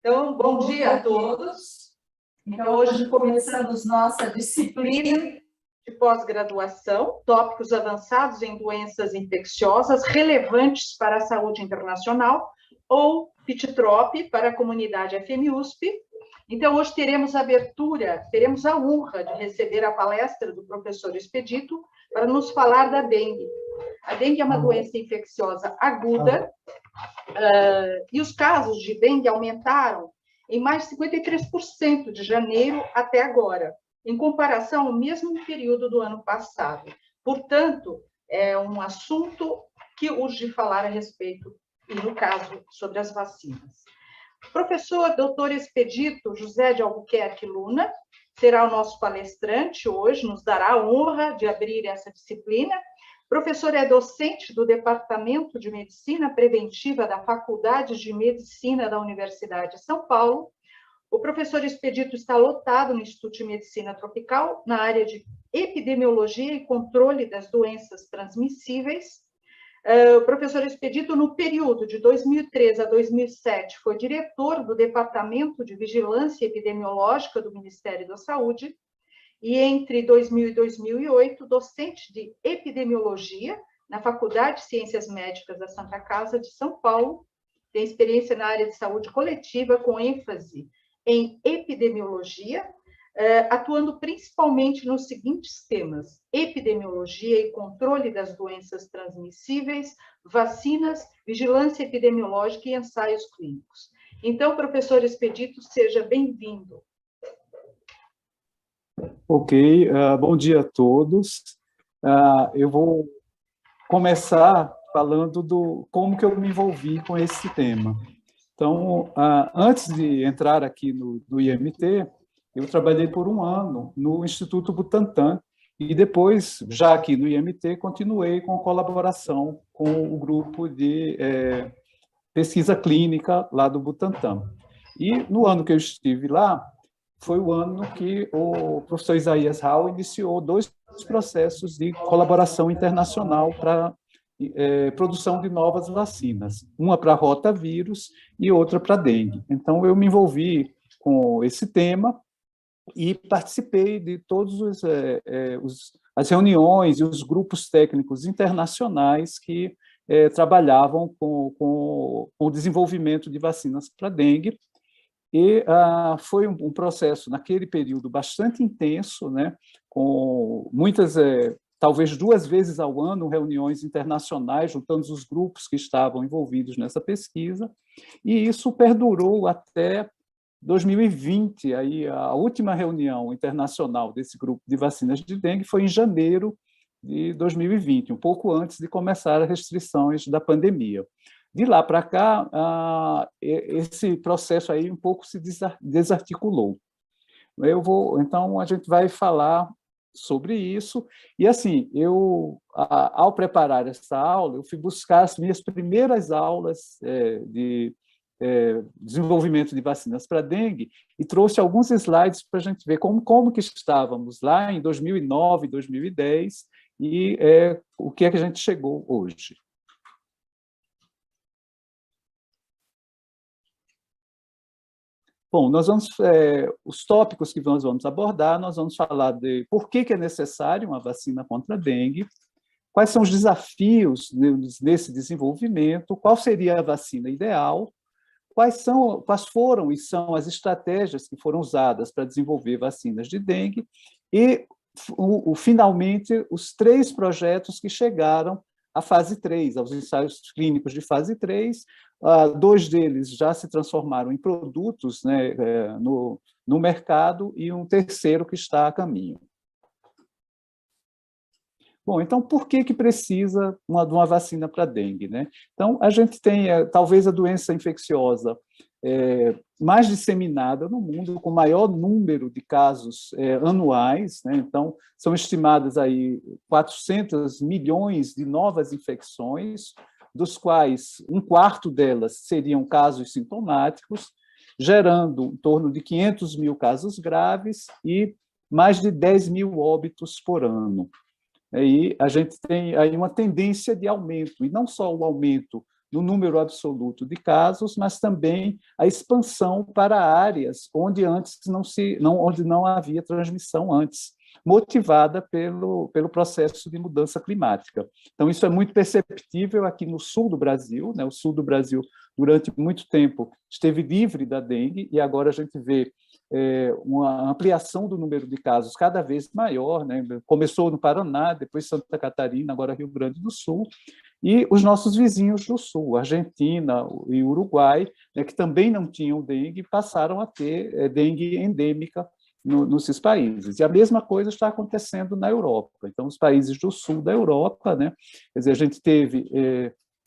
Então, bom dia a todos. Então, hoje começamos nossa disciplina de pós-graduação, tópicos avançados em doenças infecciosas relevantes para a saúde internacional, ou PITTROP para a comunidade FMUSP. Então, hoje teremos a honra de receber a palestra do professor Expedito para nos falar da dengue. A dengue é uma doença infecciosa aguda, e os casos de dengue aumentaram em mais de 53% de janeiro até agora, em comparação ao mesmo período do ano passado. Portanto, é um assunto que urge falar a respeito, e no caso, sobre as vacinas. O professor doutor Expedito José de Albuquerque Luna será o nosso palestrante hoje, nos dará a honra de abrir essa disciplina. O professor é docente do Departamento de Medicina Preventiva da Faculdade de Medicina da Universidade de São Paulo. O professor Expedito está lotado no Instituto de Medicina Tropical, na área de epidemiologia e controle das doenças transmissíveis. O professor Expedito, no período de 2003 a 2007, foi diretor do Departamento de Vigilância Epidemiológica do Ministério da Saúde, e entre 2000 e 2008, docente de epidemiologia na Faculdade de Ciências Médicas da Santa Casa de São Paulo, tem experiência na área de saúde coletiva, com ênfase em epidemiologia, atuando principalmente nos seguintes temas: epidemiologia e controle das doenças transmissíveis, vacinas, vigilância epidemiológica e ensaios clínicos. Então, professor Expedito, seja bem-vindo. Ok, bom dia a todos. Eu vou começar falando como que eu me envolvi com esse tema. Então, antes de entrar aqui no IMT, eu trabalhei por um ano no Instituto Butantan, e depois, já aqui no IMT, continuei com colaboração com o grupo de pesquisa clínica lá do Butantan. E no ano que eu estive lá, foi o ano que o professor Isaías Rau iniciou 2 processos de colaboração internacional para produção de novas vacinas, uma para rotavírus e outra para dengue. Então, eu me envolvi com esse tema e participei de todas as reuniões e os grupos técnicos internacionais que trabalhavam com o desenvolvimento de vacinas para dengue. E foi um processo, naquele período, bastante intenso, né, com muitas, talvez 2 vezes ao ano, reuniões internacionais, juntando os grupos que estavam envolvidos nessa pesquisa, e isso perdurou até 2020. Aí, a última reunião internacional desse grupo de vacinas de dengue foi em janeiro de 2020, um pouco antes de começar as restrições da pandemia. De lá para cá, esse processo aí um pouco se desarticulou. Então, a gente vai falar sobre isso. E, assim, ao preparar essa aula, eu fui buscar as minhas primeiras aulas de desenvolvimento de vacinas para dengue e trouxe alguns slides para a gente ver como que estávamos lá em 2009, 2010, e o que é que a gente chegou hoje. Bom, os tópicos que nós vamos abordar, nós vamos falar de por que é necessário uma vacina contra a dengue, quais são os desafios nesse desenvolvimento, qual seria a vacina ideal, quais foram e são as estratégias que foram usadas para desenvolver vacinas de dengue e, finalmente, os 3 projetos que chegaram à fase 3, aos ensaios clínicos de fase 3, 2 deles já se transformaram em produtos, né, no mercado, e um terceiro que está a caminho. Bom, então, por que precisa de uma vacina para dengue, né? Então, a gente tem, talvez, a doença infecciosa mais disseminada no mundo, com maior número de casos anuais, né? Então, são estimadas aí 400 milhões de novas infecções, dos quais 1/4 delas seriam casos sintomáticos, gerando em torno de 500 mil casos graves e mais de 10 mil óbitos por ano. E a gente tem aí uma tendência de aumento, e não só o aumento no número absoluto de casos, mas também a expansão para áreas onde antes onde não havia transmissão antes, motivada pelo processo de mudança climática. Então, isso é muito perceptível aqui no sul do Brasil, né? O sul do Brasil, durante muito tempo, esteve livre da dengue, e agora a gente vê uma ampliação do número de casos cada vez maior, né? Começou no Paraná, depois Santa Catarina, agora Rio Grande do Sul, e os nossos vizinhos do Sul, Argentina e Uruguai, né, que também não tinham dengue, passaram a ter dengue endêmica nesses países. E a mesma coisa está acontecendo na Europa. Então, os países do sul da Europa, né, quer dizer, a gente teve,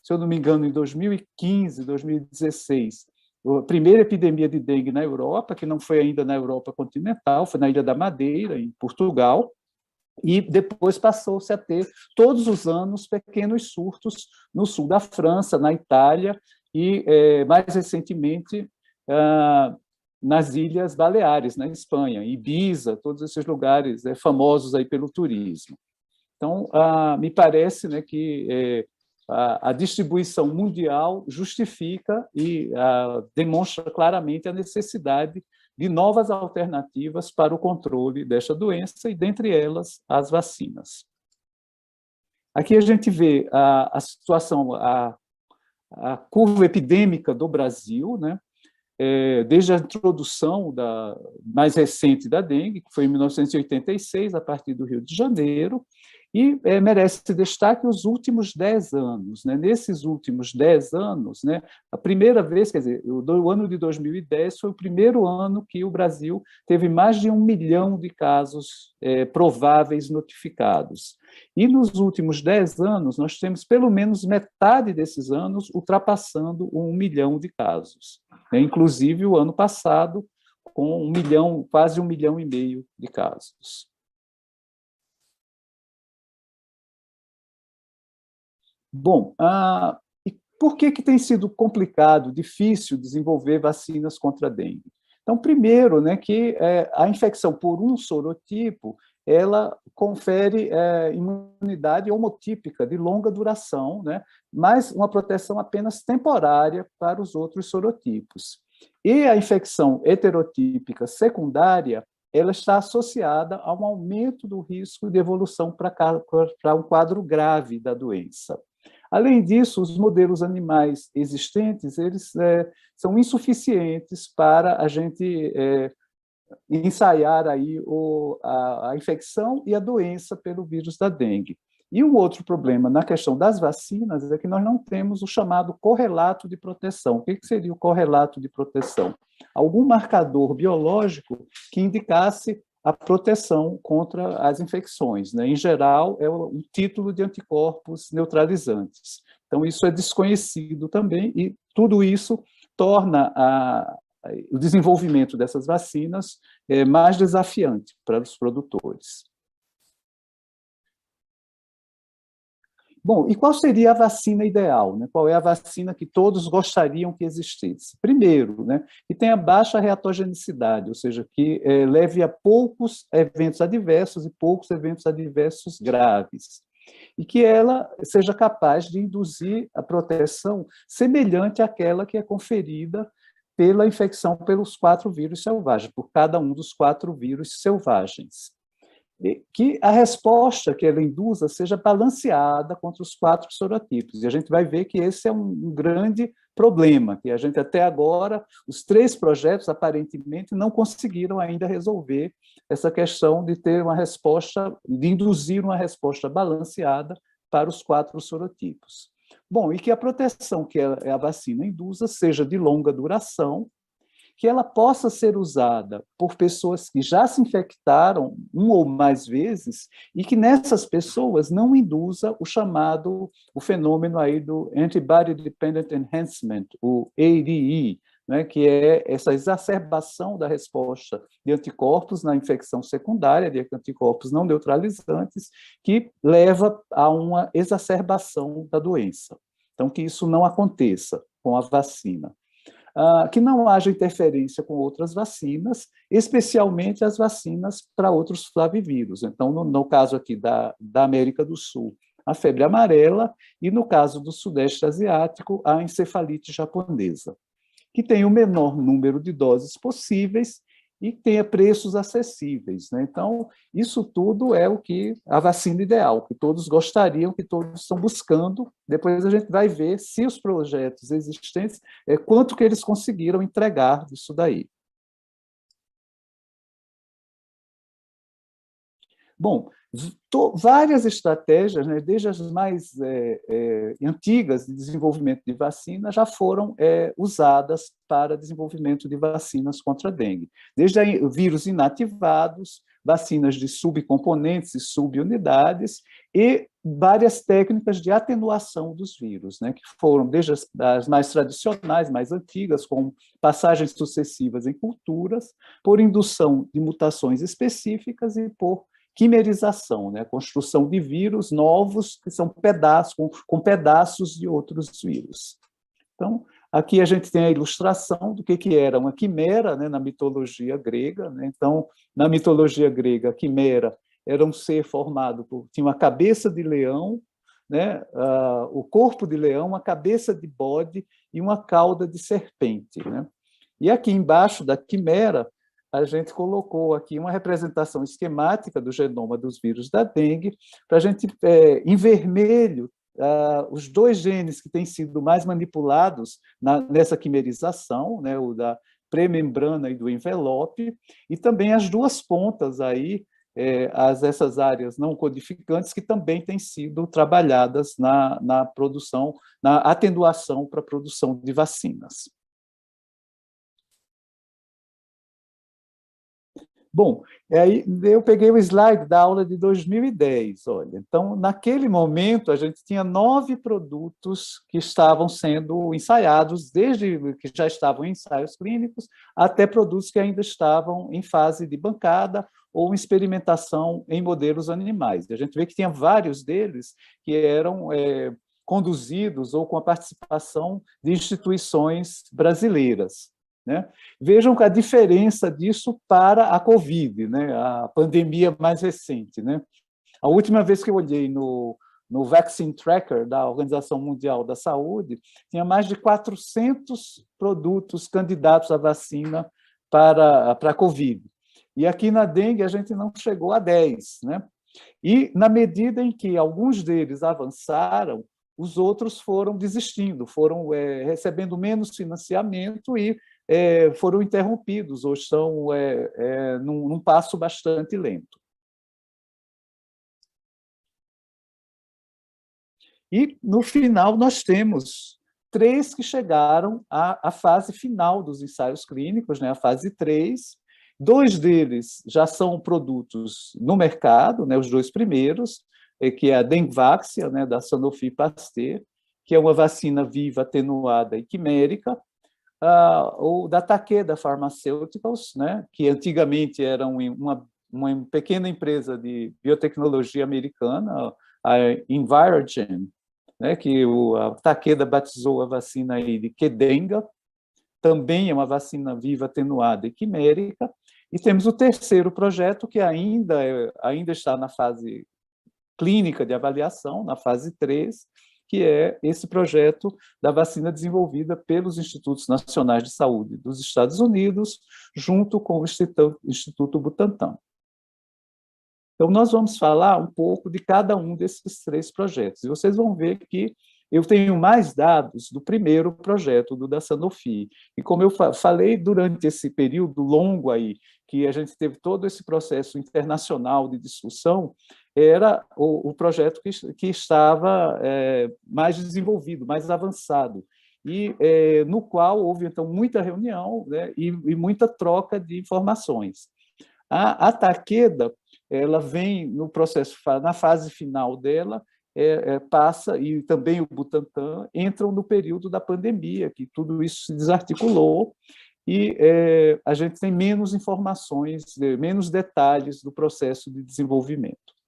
se eu não me engano, em 2015, 2016, a primeira epidemia de dengue na Europa, que não foi ainda na Europa continental, foi na Ilha da Madeira, em Portugal, e depois passou-se a ter, todos os anos, pequenos surtos no sul da França, na Itália, e, mais recentemente, nas Ilhas Baleares, na Espanha, Ibiza, todos esses lugares famosos aí pelo turismo. Então, me parece, né, que a distribuição mundial justifica e demonstra claramente a necessidade de novas alternativas para o controle desta doença, e, dentre elas, as vacinas. Aqui a gente vê a situação, a curva epidêmica do Brasil, né? Desde a introdução mais recente da dengue, que foi em 1986, a partir do Rio de Janeiro, e merece destaque os últimos 10 anos. Né? Nesses últimos 10 anos, né, a primeira vez, quer dizer, o ano de 2010 foi o primeiro ano que o Brasil teve mais de 1 milhão de casos prováveis notificados. E nos últimos 10 anos, nós temos pelo menos metade desses anos ultrapassando 1 milhão de casos. Né? Inclusive, o ano passado, com 1 milhão, quase 1,5 milhão de casos. Bom, e por que tem sido complicado, difícil desenvolver vacinas contra a dengue? Então, primeiro, né, que a infecção por um sorotipo, ela confere imunidade homotípica de longa duração, né, mas uma proteção apenas temporária para os outros sorotipos. E a infecção heterotípica secundária, ela está associada a um aumento do risco de evolução para um quadro grave da doença. Além disso, os modelos animais existentes, eles são insuficientes para a gente ensaiar aí a infecção e a doença pelo vírus da dengue. E um outro problema na questão das vacinas é que nós não temos o chamado correlato de proteção. O que seria o correlato de proteção? Algum marcador biológico que indicasse a proteção contra as infecções. Né? Em geral, é um título de anticorpos neutralizantes. Então, isso é desconhecido também, e tudo isso torna o desenvolvimento dessas vacinas mais desafiante para os produtores. Bom, e qual seria a vacina ideal? Né? Qual é a vacina que todos gostariam que existisse? Primeiro, né, que tenha baixa reatogenicidade, ou seja, que leve a poucos eventos adversos e poucos eventos adversos graves. E que ela seja capaz de induzir a proteção semelhante àquela que é conferida pela infecção pelos 4 vírus selvagens, por cada um dos 4 vírus selvagens. Que a resposta que ela induza seja balanceada contra os 4 sorotipos. E a gente vai ver que esse é um grande problema, que a gente até agora, os 3 projetos, aparentemente, não conseguiram ainda resolver essa questão de ter uma resposta, de induzir uma resposta balanceada para os 4 sorotipos. Bom, e que a proteção que a vacina induza seja de longa duração, que ela possa ser usada por pessoas que já se infectaram 1 ou mais vezes, e que nessas pessoas não induza o fenômeno aí do Antibody Dependent Enhancement, o ADE, né, que é essa exacerbação da resposta de anticorpos na infecção secundária, de anticorpos não neutralizantes, que leva a uma exacerbação da doença. Então, que isso não aconteça com a vacina. Que não haja interferência com outras vacinas, especialmente as vacinas para outros flavivírus. Então, no caso aqui da América do Sul, a febre amarela e, no caso do Sudeste Asiático, a encefalite japonesa, que tem o menor número de doses possíveis e tenha preços acessíveis, né? Então, isso tudo é o que a vacina ideal, que todos gostariam, que todos estão buscando. Depois a gente vai ver se os projetos existentes, quanto que eles conseguiram entregar disso daí. Bom, várias estratégias, né, desde as mais antigas de desenvolvimento de vacina, já foram usadas para desenvolvimento de vacinas contra a dengue. Desde vírus inativados, vacinas de subcomponentes e subunidades, e várias técnicas de atenuação dos vírus, né, que foram desde as mais tradicionais, mais antigas, com passagens sucessivas em culturas, por indução de mutações específicas e por quimerização, né? Construção de vírus novos que são pedaços, com pedaços de outros vírus. Então, aqui a gente tem a ilustração do que era uma quimera, né, na mitologia grega, né? Então, na mitologia grega, a quimera era um ser formado tinha uma cabeça de leão, né, o corpo de leão, uma cabeça de bode e uma cauda de serpente, né? E aqui embaixo da quimera, a gente colocou aqui uma representação esquemática do genoma dos vírus da dengue, para a gente, em vermelho, os dois genes que têm sido mais manipulados nessa quimerização, né, o da pré-membrana e do envelope, e também as duas pontas aí, essas áreas não codificantes que também têm sido trabalhadas na produção, na atenuação para a produção de vacinas. Bom, aí eu peguei o slide da aula de 2010, olha. Então, naquele momento, a gente tinha 9 produtos que estavam sendo ensaiados, desde que já estavam em ensaios clínicos, até produtos que ainda estavam em fase de bancada ou experimentação em modelos animais. E a gente vê que tinha vários deles que eram conduzidos ou com a participação de instituições brasileiras, né? Vejam a diferença disso para a Covid, né? A pandemia mais recente, né? A última vez que eu olhei no Vaccine Tracker da Organização Mundial da Saúde, tinha mais de 400 produtos candidatos à vacina para a Covid. E aqui na dengue a gente não chegou a 10, né? E na medida em que alguns deles avançaram, os outros foram desistindo, foram recebendo menos financiamento e foram interrompidos, ou estão num passo bastante lento. E, no final, nós temos 3 que chegaram à fase final dos ensaios clínicos, né, a fase 3. 2 deles já são produtos no mercado, né, os 2 primeiros, que é a Dengvaxia, né, da Sanofi Pasteur, que é uma vacina viva, atenuada e quimérica, ou da Takeda Pharmaceuticals, né, que antigamente era uma pequena empresa de biotecnologia americana, a Envirogen, né, que a Takeda batizou a vacina aí de Kedenga, também é uma vacina viva, atenuada e quimérica. E temos o terceiro projeto, que ainda está na fase clínica de avaliação, na fase 3, que é esse projeto da vacina desenvolvida pelos Institutos Nacionais de Saúde dos Estados Unidos, junto com o Instituto Butantan. Então, nós vamos falar um pouco de cada um desses 3 projetos. E vocês vão ver que eu tenho mais dados do primeiro projeto, do da Sanofi. E como eu falei, durante esse período longo aí, que a gente teve todo esse processo internacional de discussão, era o projeto que estava mais desenvolvido, mais avançado, e no qual houve, então, muita reunião, né, e muita troca de informações. A Takeda, ela vem no processo, na fase final dela, passa, e também o Butantan, entram no período da pandemia, que tudo isso se desarticulou, e a gente tem menos informações, menos detalhes do processo de desenvolvimento.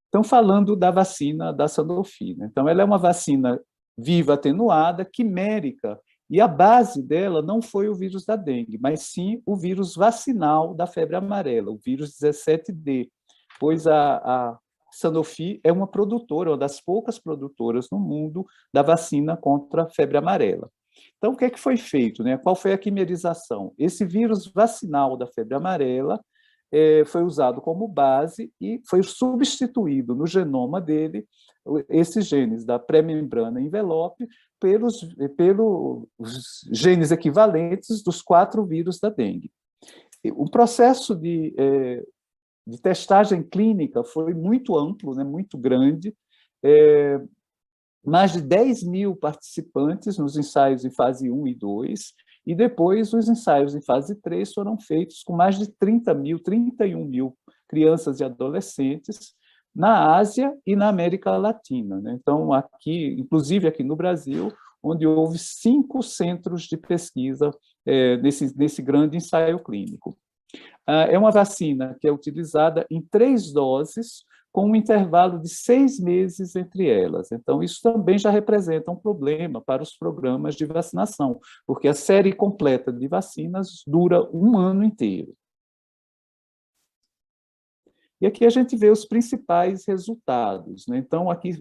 Então, falando da vacina da Sanofi, né? Então, ela é uma vacina viva atenuada, quimérica, E a base dela não foi o vírus da dengue, mas sim o vírus vacinal da febre amarela, o vírus 17D, pois a Sanofi é uma produtora, uma das poucas produtoras no mundo da vacina contra a febre amarela. Então, o que é que foi feito, né? Qual foi a quimerização? Esse vírus vacinal da febre amarela foi usado como base e foi substituído no genoma dele esses genes da pré-membrana envelope pelos genes equivalentes dos 4 vírus da dengue. O processo de testagem clínica foi muito amplo, né, muito grande, mais de 10 mil participantes nos ensaios em fase 1 e 2, e depois os ensaios em fase 3 foram feitos com mais de 30 mil, 31 mil crianças e adolescentes na Ásia e na América Latina, né? Então, aqui, inclusive aqui no Brasil, onde houve 5 centros de pesquisa nesse grande ensaio clínico. É uma vacina que é utilizada em 3 doses, com um intervalo de 6 meses entre elas. Então, isso também já representa um problema para os programas de vacinação, porque a série completa de vacinas dura um ano inteiro. E aqui a gente vê os principais resultados, né? Então, aqui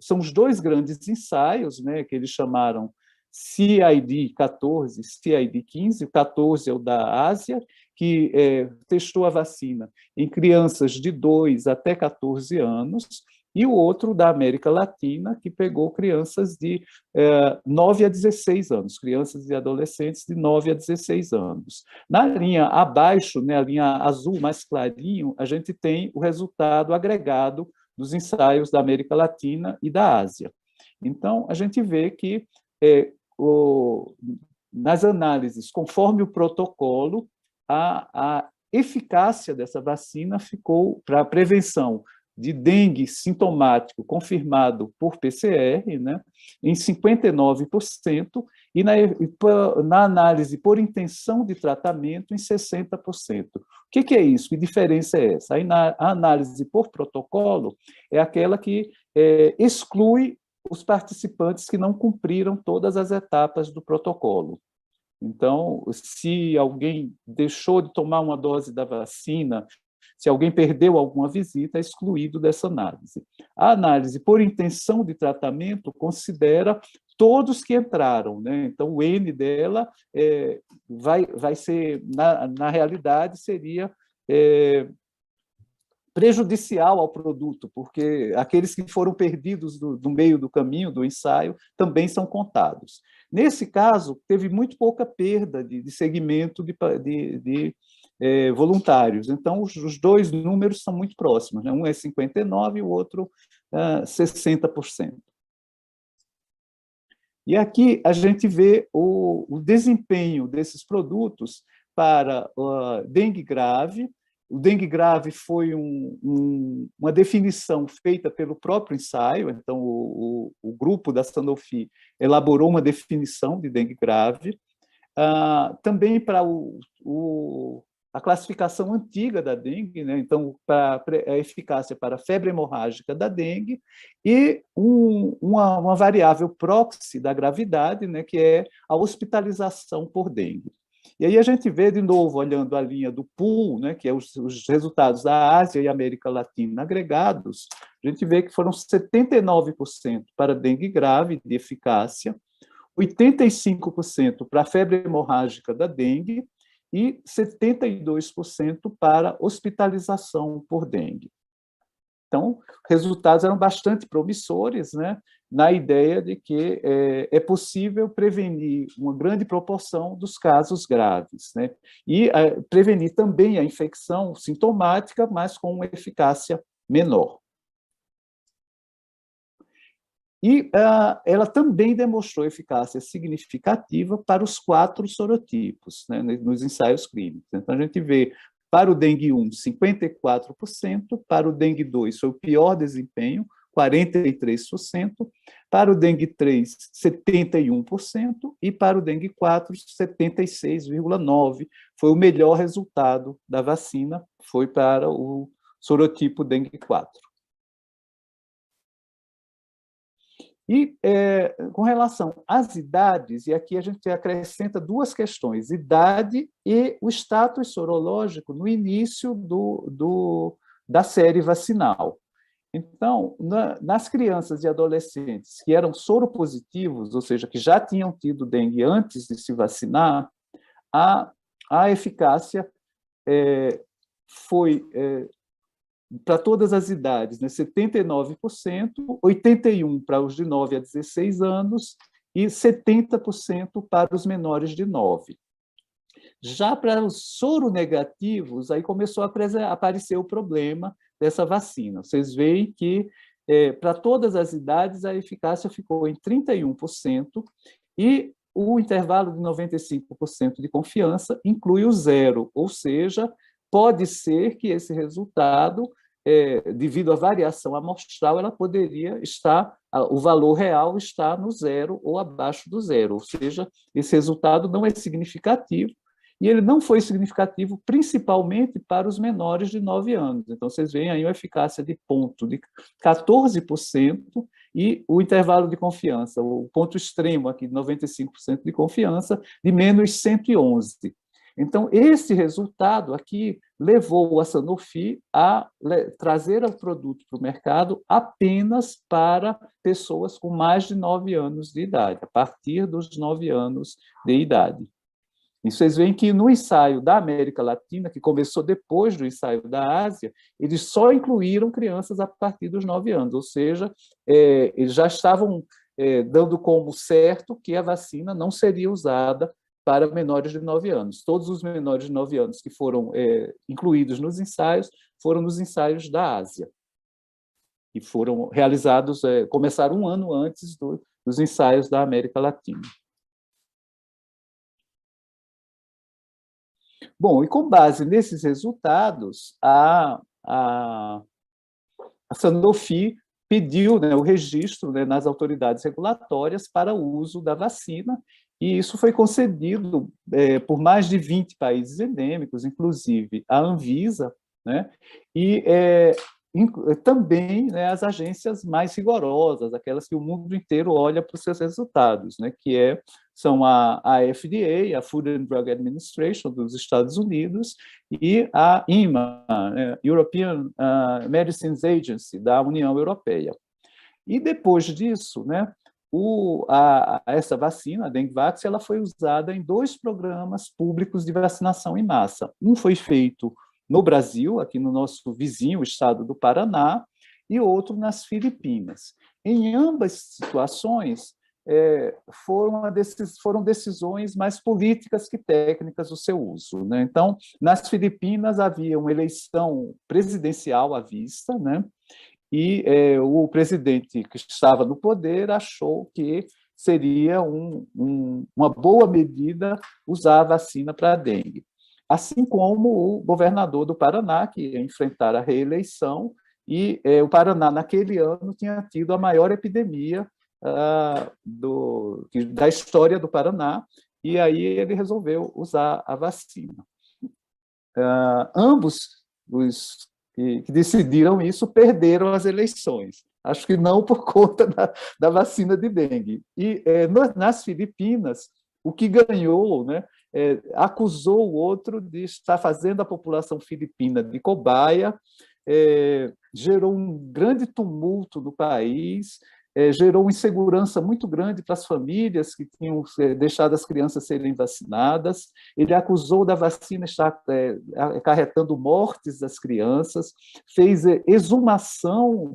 são os 2 grandes ensaios, né, que eles chamaram CID-14, CID-15, o 14 é o da Ásia, que testou a vacina em crianças de 2 até 14 anos, e o outro da América Latina, que pegou crianças de 9 a 16 anos, crianças e adolescentes de 9 a 16 anos. Na linha abaixo, né, a linha azul mais clarinho, a gente tem o resultado agregado dos ensaios da América Latina e da Ásia. Então, a gente vê que nas análises, conforme o protocolo, a eficácia dessa vacina ficou para a prevenção de dengue sintomático confirmado por PCR, né, em 59%, e na análise por intenção de tratamento, em 60%. O que é isso? Que diferença é essa? A análise por protocolo é aquela que exclui os participantes que não cumpriram todas as etapas do protocolo. Então, se alguém deixou de tomar uma dose da vacina, se alguém perdeu alguma visita, é excluído dessa análise. A análise por intenção de tratamento considera todos que entraram, né? Então, o N dela vai ser, na realidade, seria prejudicial ao produto, porque aqueles que foram perdidos do meio do caminho, do ensaio, também são contados. Nesse caso, teve muito pouca perda de segmento de voluntários. Então, os 2 números são muito próximos, né? Um é 59% e o outro 60%. E aqui a gente vê o desempenho desses produtos para dengue grave. O dengue grave foi uma definição feita pelo próprio ensaio, então o grupo da Sanofi elaborou uma definição de dengue grave. Também para a classificação antiga da dengue, né? Então, para a eficácia para a febre hemorrágica da dengue, e uma variável proxy da gravidade, né? Que é a hospitalização por dengue. E aí a gente vê, de novo, olhando a linha do pool, né, que é os resultados da Ásia e América Latina agregados, a gente vê que foram 79% para dengue grave de eficácia, 85% para a febre hemorrágica da dengue e 72% para hospitalização por dengue. Então, resultados eram bastante promissores, né, na ideia de que é possível prevenir uma grande proporção dos casos graves, né, e prevenir também a infecção sintomática, mas com uma eficácia menor. E ela também demonstrou eficácia significativa para os 4 sorotipos, né, nos ensaios clínicos. Então, a gente vê, para o dengue 1, 54%, para o dengue 2 foi o pior desempenho, 43%, para o dengue 3, 71%, e para o dengue 4, 76,9%. Foi o melhor resultado da vacina, foi para o sorotipo dengue 4. E, com relação às idades, e aqui a gente acrescenta duas questões, idade e o status sorológico no início da série vacinal. Então, nas crianças e adolescentes que eram soropositivos, ou seja, que já tinham tido dengue antes de se vacinar, a eficácia foi para todas as idades, né, 79%, 81% para os de 9 a 16 anos e 70% para os menores de 9. Já para os soronegativos, aí começou a aparecer o problema dessa vacina. Vocês veem que, para todas as idades, a eficácia ficou em 31%, e o intervalo de 95% de confiança inclui o zero, ou seja, pode ser que esse resultado, devido à variação amostral, ela poderia estar, o valor real está no zero ou abaixo do zero, ou seja, esse resultado não é significativo, e ele não foi significativo principalmente para os menores de 9 anos. Então, vocês veem aí uma eficácia de ponto de 14% e o intervalo de confiança, o ponto extremo aqui de 95% de confiança, de menos 111. Então, esse resultado aqui levou a Sanofi a trazer o produto para o mercado apenas para pessoas com mais de 9 anos de idade, a partir dos 9 anos de idade. E vocês veem que no ensaio da América Latina, que começou depois do ensaio da Ásia, eles só incluíram crianças a partir dos 9 anos, ou seja, eles já estavam dando como certo que a vacina não seria usada para menores de 9 anos. Todos os menores de 9 anos que foram incluídos nos ensaios foram nos ensaios da Ásia, e foram realizados, começaram um ano antes dos ensaios da América Latina. Bom, e com base nesses resultados, a Sanofi pediu, né, o registro, né, nas autoridades regulatórias para o uso da vacina, e isso foi concedido por mais de 20 países endêmicos, inclusive a Anvisa, né, e também, né, as agências mais rigorosas, aquelas que o mundo inteiro olha para os seus resultados, né, que são a FDA, a Food and Drug Administration dos Estados Unidos, e a EMA, European Medicines Agency, da União Europeia. E depois disso, né, essa vacina, a Dengvax, ela foi usada em 2 programas públicos de vacinação em massa. Um foi feito no Brasil, aqui no nosso vizinho, o estado do Paraná, e outro nas Filipinas. Em ambas situações, foram decisões mais políticas que técnicas o seu uso, né? Então, nas Filipinas havia uma eleição presidencial à vista, né? E o presidente que estava no poder achou que seria uma boa medida usar a vacina para a dengue. Assim como o governador do Paraná, que ia enfrentar a reeleição, e o Paraná, naquele ano, tinha tido a maior epidemia da história do Paraná, e aí ele resolveu usar a vacina. Ambos os que decidiram isso perderam as eleições. Acho que não por conta da vacina de dengue. E nas Filipinas, o que ganhou, né, acusou o outro de estar fazendo a população filipina de cobaia, gerou um grande tumulto no país, gerou uma insegurança muito grande para as famílias que tinham deixado as crianças serem vacinadas. Ele acusou da vacina estar acarretando mortes das crianças, fez exumação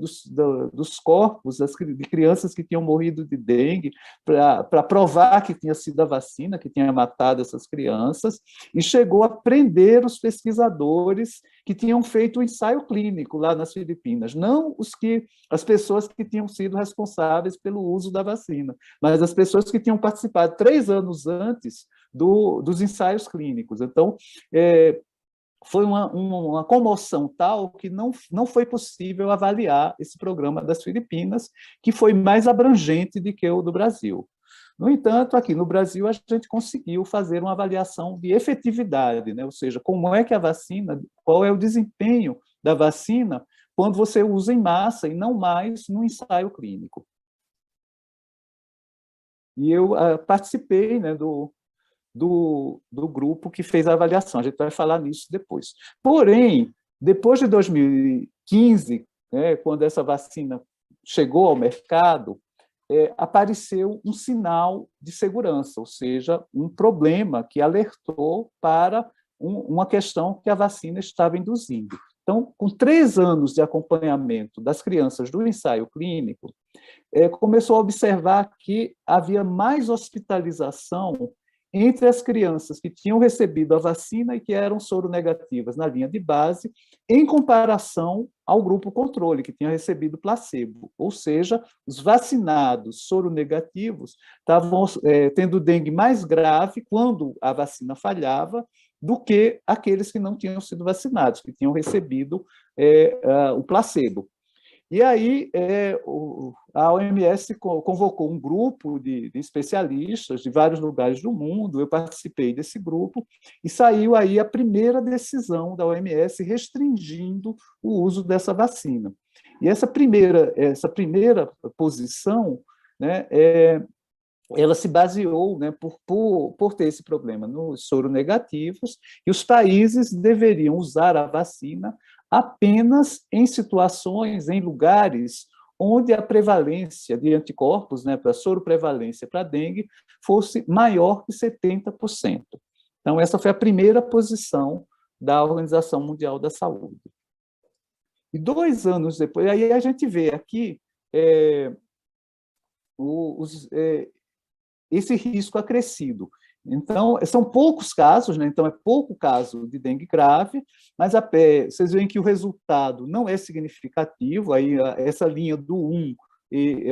dos corpos de crianças que tinham morrido de dengue para provar que tinha sido a vacina que tinha matado essas crianças, e chegou a prender os pesquisadores que tinham feito o ensaio clínico lá nas Filipinas, não as pessoas que tinham sido responsáveis pelo uso da vacina, mas as pessoas que tinham participado 3 anos antes dos ensaios clínicos. Então, foi uma comoção tal que não foi possível avaliar esse programa das Filipinas, que foi mais abrangente do que o do Brasil. No entanto, aqui no Brasil, a gente conseguiu fazer uma avaliação de efetividade, né? Ou seja, como é que a vacina, qual é o desempenho da vacina quando você usa em massa e não mais no ensaio clínico. e eu participei, né, do grupo que fez a avaliação. A gente vai falar nisso depois. Porém, depois de 2015, né, quando essa vacina chegou ao mercado, apareceu um sinal de segurança, ou seja, um problema que alertou para uma questão que a vacina estava induzindo. Então, com 3 anos de acompanhamento das crianças do ensaio clínico, começou a observar que havia mais hospitalização entre as crianças que tinham recebido a vacina e que eram soronegativas na linha de base, em comparação ao grupo controle, que tinha recebido placebo. Ou seja, os vacinados soronegativos estavam tendo dengue mais grave quando a vacina falhava do que aqueles que não tinham sido vacinados, que tinham recebido o placebo. E aí a OMS convocou um grupo de especialistas de vários lugares do mundo, eu participei desse grupo, e saiu aí a primeira decisão da OMS restringindo o uso dessa vacina. E essa primeira posição, né, ela se baseou, né, por ter esse problema nos soronegativos, e os países deveriam usar a vacina apenas em situações, em lugares onde a prevalência de anticorpos, né, para a soroprevalência para a dengue, fosse maior que 70%. Então, essa foi a primeira posição da Organização Mundial da Saúde. E 2 anos depois, aí a gente vê aqui esse risco acrescido. Então, são poucos casos, né? Então é pouco caso de dengue grave, mas vocês veem que o resultado não é significativo, aí essa linha do 1,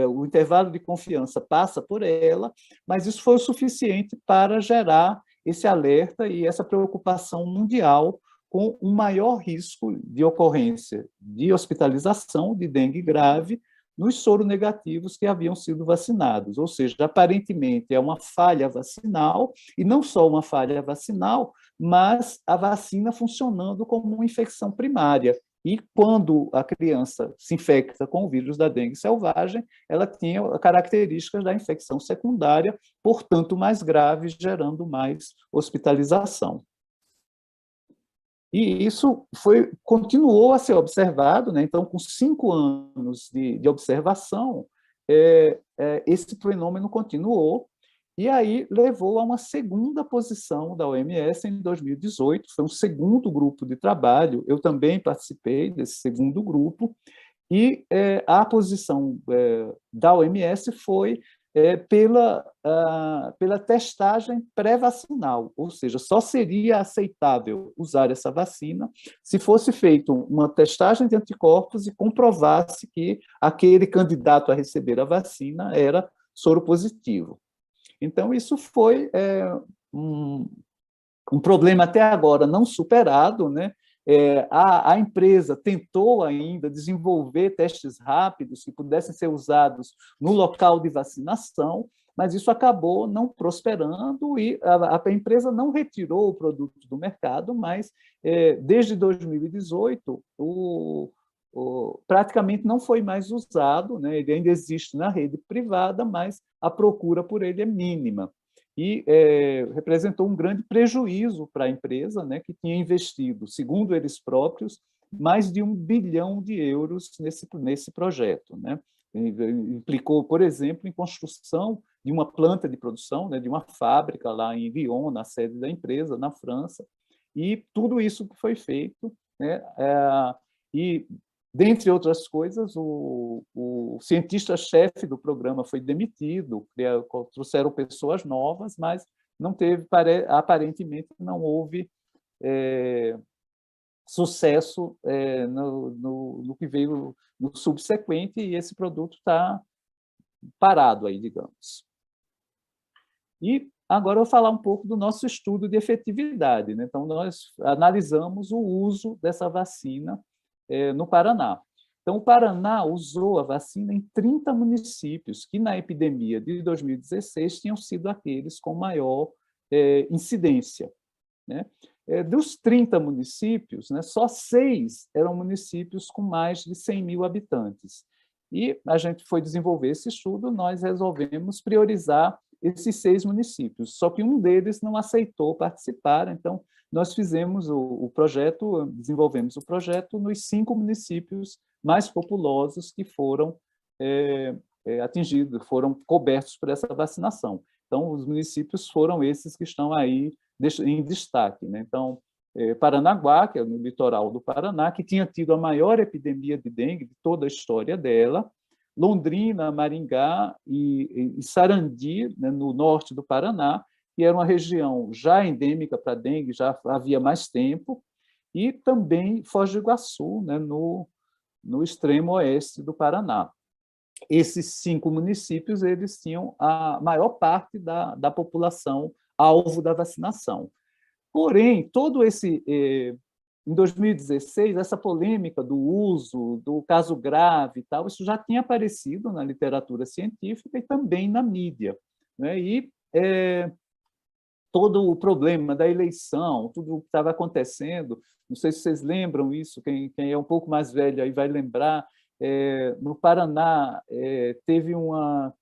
o intervalo de confiança passa por ela, mas isso foi o suficiente para gerar esse alerta e essa preocupação mundial com um maior risco de ocorrência de hospitalização de dengue grave nos soronegativos que haviam sido vacinados. Ou seja, aparentemente é uma falha vacinal, e não só uma falha vacinal, mas a vacina funcionando como uma infecção primária. E quando a criança se infecta com o vírus da dengue selvagem, ela tinha características da infecção secundária, portanto, mais grave, gerando mais hospitalização. E isso continuou a ser observado, né? Então, com 5 anos de observação, esse fenômeno continuou, e aí levou a uma segunda posição da OMS em 2018, foi um segundo grupo de trabalho, eu também participei desse segundo grupo, e a posição da OMS foi pela testagem pré-vacinal, ou seja, só seria aceitável usar essa vacina se fosse feita uma testagem de anticorpos e comprovasse que aquele candidato a receber a vacina era soropositivo. Então, isso foi um problema até agora não superado, né? A empresa tentou ainda desenvolver testes rápidos que pudessem ser usados no local de vacinação, mas isso acabou não prosperando e a empresa não retirou o produto do mercado, mas desde 2018 praticamente não foi mais usado, né? Ele ainda existe na rede privada, mas a procura por ele é mínima. E representou um grande prejuízo para a empresa, né, que tinha investido, segundo eles próprios, mais de 1 bilhão de euros nesse projeto, né? Implicou, por exemplo, em construção de uma planta de produção, né, de uma fábrica lá em Lyon, na sede da empresa, na França, e tudo isso que foi feito, né, e dentre outras coisas, o cientista-chefe do programa foi demitido, trouxeram pessoas novas, mas não teve, aparentemente, não houve sucesso no que veio no subsequente, e esse produto está parado aí, digamos. E agora eu vou falar um pouco do nosso estudo de efetividade, né? Então, nós analisamos o uso dessa vacina no Paraná. Então, o Paraná usou a vacina em 30 municípios, que na epidemia de 2016 tinham sido aqueles com maior incidência, né? Dos 30 municípios, né, só 6 eram municípios com mais de 100 mil habitantes. E a gente foi desenvolver esse estudo, nós resolvemos priorizar esses 6 municípios, só que um deles não aceitou participar, então nós fizemos o projeto, desenvolvemos o projeto nos 5 municípios mais populosos que foram atingidos, foram cobertos por essa vacinação. Então, os municípios foram esses que estão aí em destaque, né? Então, Paranaguá, que é no litoral do Paraná, que tinha tido a maior epidemia de dengue de toda a história dela, Londrina, Maringá e Sarandi, né, no norte do Paraná, que era uma região já endêmica para dengue, já havia mais tempo, e também Foz do Iguaçu, né, no extremo oeste do Paraná. Esses 5 municípios eles tinham a maior parte da população alvo da vacinação. Porém, todo esse em 2016, essa polêmica do uso, do caso grave e tal, isso já tinha aparecido na literatura científica e também na mídia, né? E todo o problema da eleição, tudo o que estava acontecendo, não sei se vocês lembram isso, quem é um pouco mais velho aí vai lembrar, no Paraná teve uma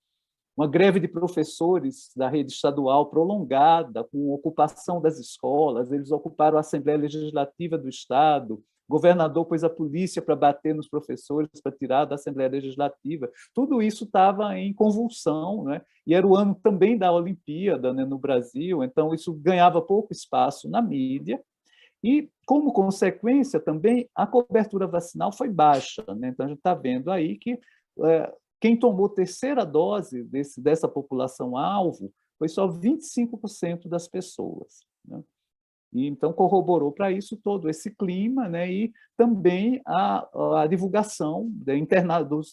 greve de professores da rede estadual prolongada, com ocupação das escolas, eles ocuparam a Assembleia Legislativa do Estado, o governador pôs a polícia para bater nos professores, para tirar da Assembleia Legislativa. Tudo isso estava em convulsão, né? E era o ano também da Olimpíada, né, no Brasil, então isso ganhava pouco espaço na mídia, e, como consequência, também a cobertura vacinal foi baixa, né? Então, a gente está vendo aí que quem tomou terceira dose dessa população-alvo foi só 25% das pessoas, né? E, então, corroborou para isso todo esse clima, né? E também a divulgação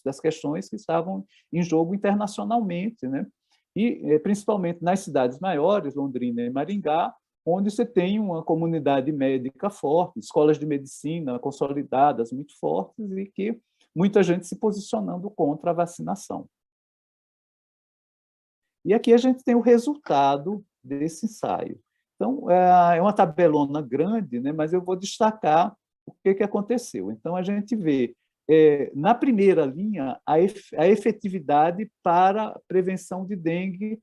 das questões que estavam em jogo internacionalmente, né? E, principalmente nas cidades maiores, Londrina e Maringá, onde você tem uma comunidade médica forte, escolas de medicina consolidadas, muito fortes, e que muita gente se posicionando contra a vacinação. E aqui a gente tem o resultado desse ensaio. Então, é uma tabelona grande, né, mas eu vou destacar o que aconteceu. Então, a gente vê, na primeira linha, a efetividade para prevenção de dengue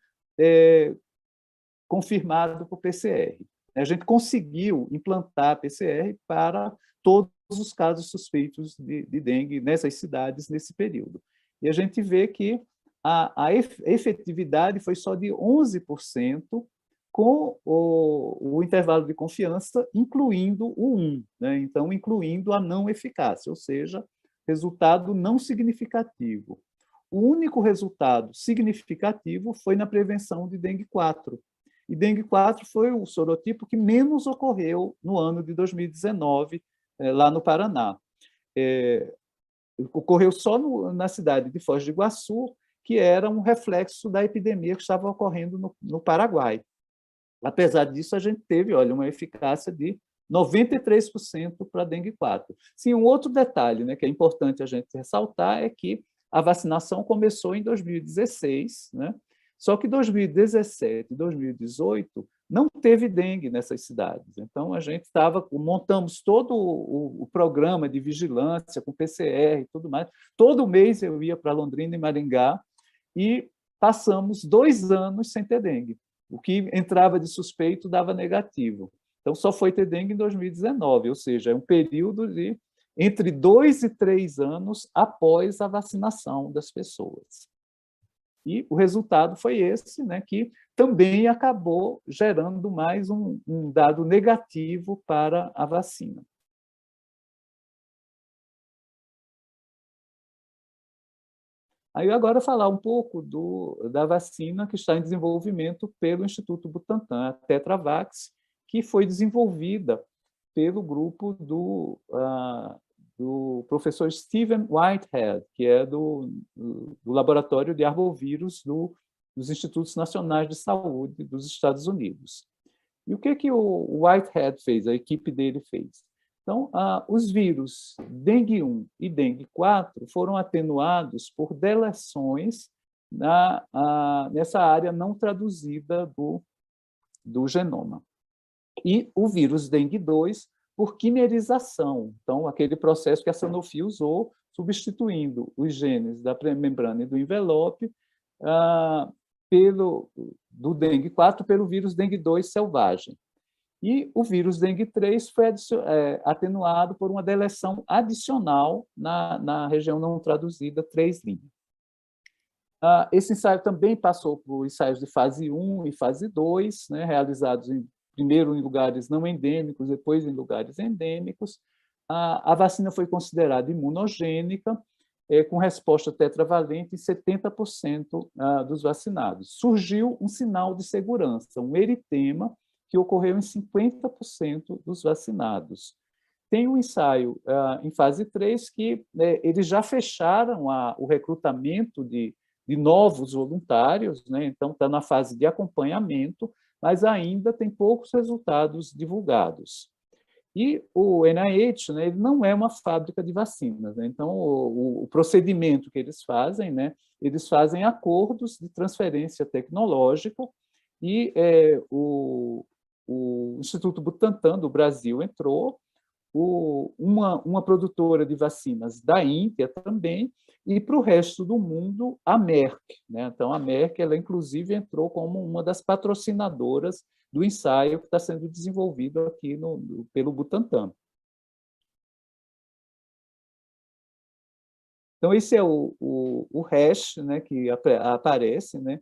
confirmado por PCR. A gente conseguiu implantar PCR para todos os casos suspeitos de dengue nessas cidades nesse período. E a gente vê que a efetividade foi só de 11%, com o intervalo de confiança, incluindo o 1, né? Então, incluindo a não eficácia, ou seja, resultado não significativo. O único resultado significativo foi na prevenção de dengue 4. E dengue 4 foi o sorotipo que menos ocorreu no ano de 2019, lá no Paraná. Ocorreu só na cidade de Foz do Iguaçu, que era um reflexo da epidemia que estava ocorrendo no Paraguai. Apesar disso, a gente teve, olha, uma eficácia de 93% para dengue 4. Sim, um outro detalhe, né, que é importante a gente ressaltar é que a vacinação começou em 2016, né? Só que 2017 e 2018 não teve dengue nessas cidades. Então, a gente montamos todo o programa de vigilância com PCR e tudo mais. Todo mês eu ia para Londrina e Maringá e passamos 2 anos sem ter dengue. O que entrava de suspeito dava negativo. Então, só foi ter dengue em 2019, ou seja, é um período de entre 2 e 3 anos após a vacinação das pessoas. E o resultado foi esse, né, que também acabou gerando mais um dado negativo para a vacina. Aí agora falar um pouco da vacina que está em desenvolvimento pelo Instituto Butantan, a Tetravax, que foi desenvolvida pelo grupo do professor Stephen Whitehead, que é do Laboratório de Arbovírus dos Institutos Nacionais de Saúde dos Estados Unidos. E o que o Whitehead fez, a equipe dele fez? Então, os vírus dengue 1 e dengue 4 foram atenuados por deleções nessa área não traduzida do genoma. E o vírus dengue 2 por quimerização, então, aquele processo que a Sanofi usou, substituindo os genes da membrana e do envelope do dengue 4 pelo vírus dengue 2 selvagem. E o vírus dengue 3 foi atenuado por uma deleção adicional na região não traduzida 3'. Esse ensaio também passou por ensaios de fase 1 e fase 2, né, realizados primeiro em lugares não endêmicos, depois em lugares endêmicos. A vacina foi considerada imunogênica, com resposta tetravalente em 70% dos vacinados. Surgiu um sinal de segurança, um eritema, que ocorreu em 50% dos vacinados. Tem um ensaio em fase 3 que eles já fecharam o recrutamento de novos voluntários, né? Então está na fase de acompanhamento, mas ainda tem poucos resultados divulgados. E o NIH, né, ele não é uma fábrica de vacinas, né? Então o procedimento que eles fazem, né, eles fazem acordos de transferência tecnológica e o Instituto Butantan do Brasil entrou, uma produtora de vacinas da Índia também, e para o resto do mundo, a Merck, né? Então, a Merck, ela, inclusive, entrou como uma das patrocinadoras do ensaio que está sendo desenvolvido aqui pelo Butantan. Então, esse é o hash, né, que aparece, né,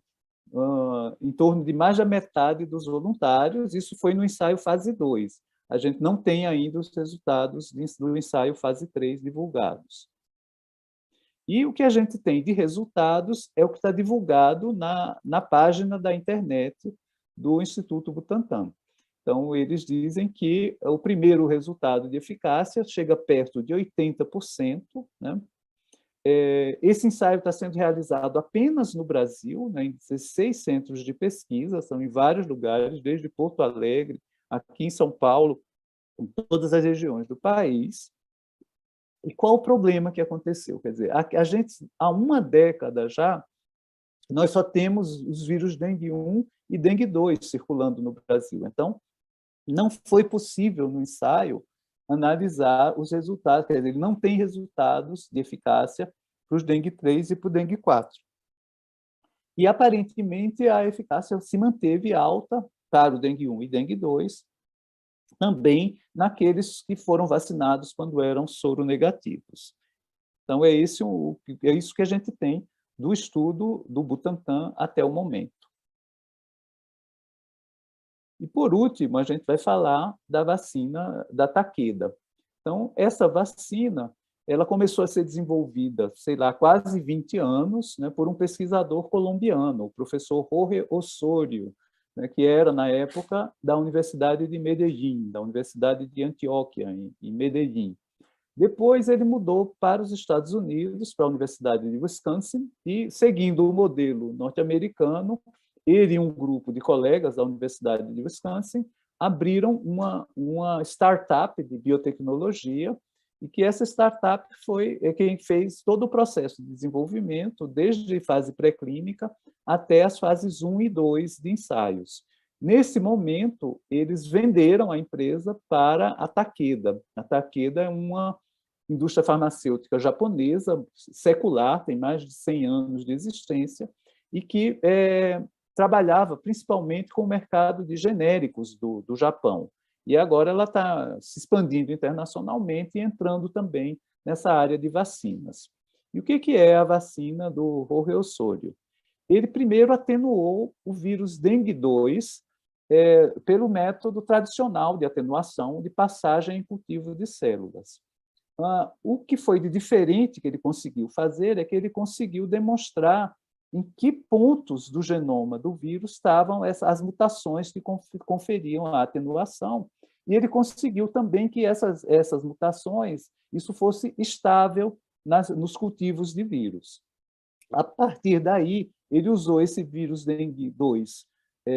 em torno de mais da metade dos voluntários. Isso foi no ensaio fase 2. A gente não tem ainda os resultados do ensaio fase 3 divulgados. E o que a gente tem de resultados é o que está divulgado na página da internet do Instituto Butantan. Então, eles dizem que o primeiro resultado de eficácia chega perto de 80%, né? Esse ensaio está sendo realizado apenas no Brasil, né, em 16 centros de pesquisa, são em vários lugares, desde Porto Alegre, aqui em São Paulo, em todas as regiões do país. E qual o problema que aconteceu? Quer dizer, a gente, há uma década já, nós só temos os vírus dengue 1 e dengue 2 circulando no Brasil. Então, não foi possível no ensaio analisar os resultados, quer dizer, ele não tem resultados de eficácia para os dengue 3 e para o dengue 4. E, aparentemente, a eficácia se manteve alta para o dengue 1 e dengue 2, também naqueles que foram vacinados quando eram soronegativos. Então, é isso que a gente tem do estudo do Butantan até o momento. E, por último, a gente vai falar da vacina da Takeda. Então, essa vacina, ela começou a ser desenvolvida, sei lá, quase 20 anos, né, por um pesquisador colombiano, o professor Jorge Osorio, né, que era, na época, da Universidade de Medellín, da Universidade de Antioquia, em Medellín. Depois, ele mudou para os Estados Unidos, para a Universidade de Wisconsin, e, seguindo o modelo norte-americano, ele e um grupo de colegas da Universidade de Wisconsin abriram uma startup de biotecnologia, e que essa startup foi quem fez todo o processo de desenvolvimento, desde fase pré-clínica até as fases 1 e 2 de ensaios. Nesse momento, eles venderam a empresa para a Takeda. A Takeda é uma indústria farmacêutica japonesa, secular, tem mais de 100 anos de existência, e que trabalhava principalmente com o mercado de genéricos do Japão. E agora ela está se expandindo internacionalmente e entrando também nessa área de vacinas. E o que é a vacina do Jorge Osorio? Ele primeiro atenuou o vírus dengue 2 pelo método tradicional de atenuação de passagem em cultivo de células. O que foi de diferente que ele conseguiu fazer é que ele conseguiu demonstrar em que pontos do genoma do vírus estavam as mutações que conferiam a atenuação, e ele conseguiu também que essas mutações, isso fosse estável nos cultivos de vírus. A partir daí, ele usou esse vírus dengue 2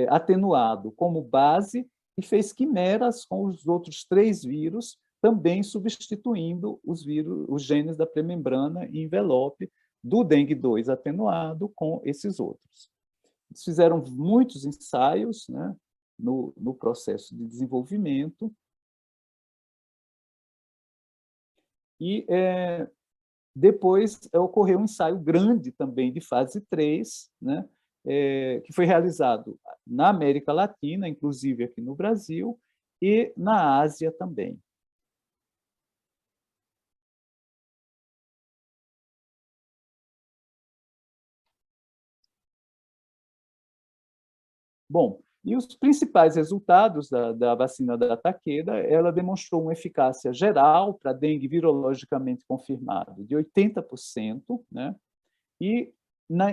atenuado como base e fez quimeras com os outros 3 vírus, também substituindo os genes da pré-membrana e envelope do dengue 2 atenuado com esses outros. Eles fizeram muitos ensaios, né, no processo de desenvolvimento, e depois ocorreu um ensaio grande também de fase 3, né, que foi realizado na América Latina, inclusive aqui no Brasil, e na Ásia também. Bom, e os principais resultados da vacina da Takeda, ela demonstrou uma eficácia geral para dengue virologicamente confirmado de 80%, né? E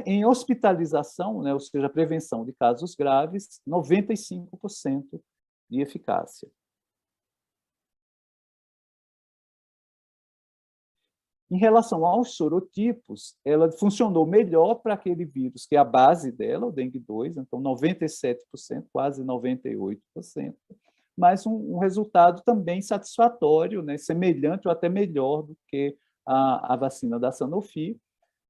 em hospitalização, né, ou seja, prevenção de casos graves, 95% de eficácia. Em relação aos sorotipos, ela funcionou melhor para aquele vírus, que é a base dela, o dengue 2, então 97%, quase 98%, mas um resultado também satisfatório, né, semelhante ou até melhor do que a vacina da Sanofi,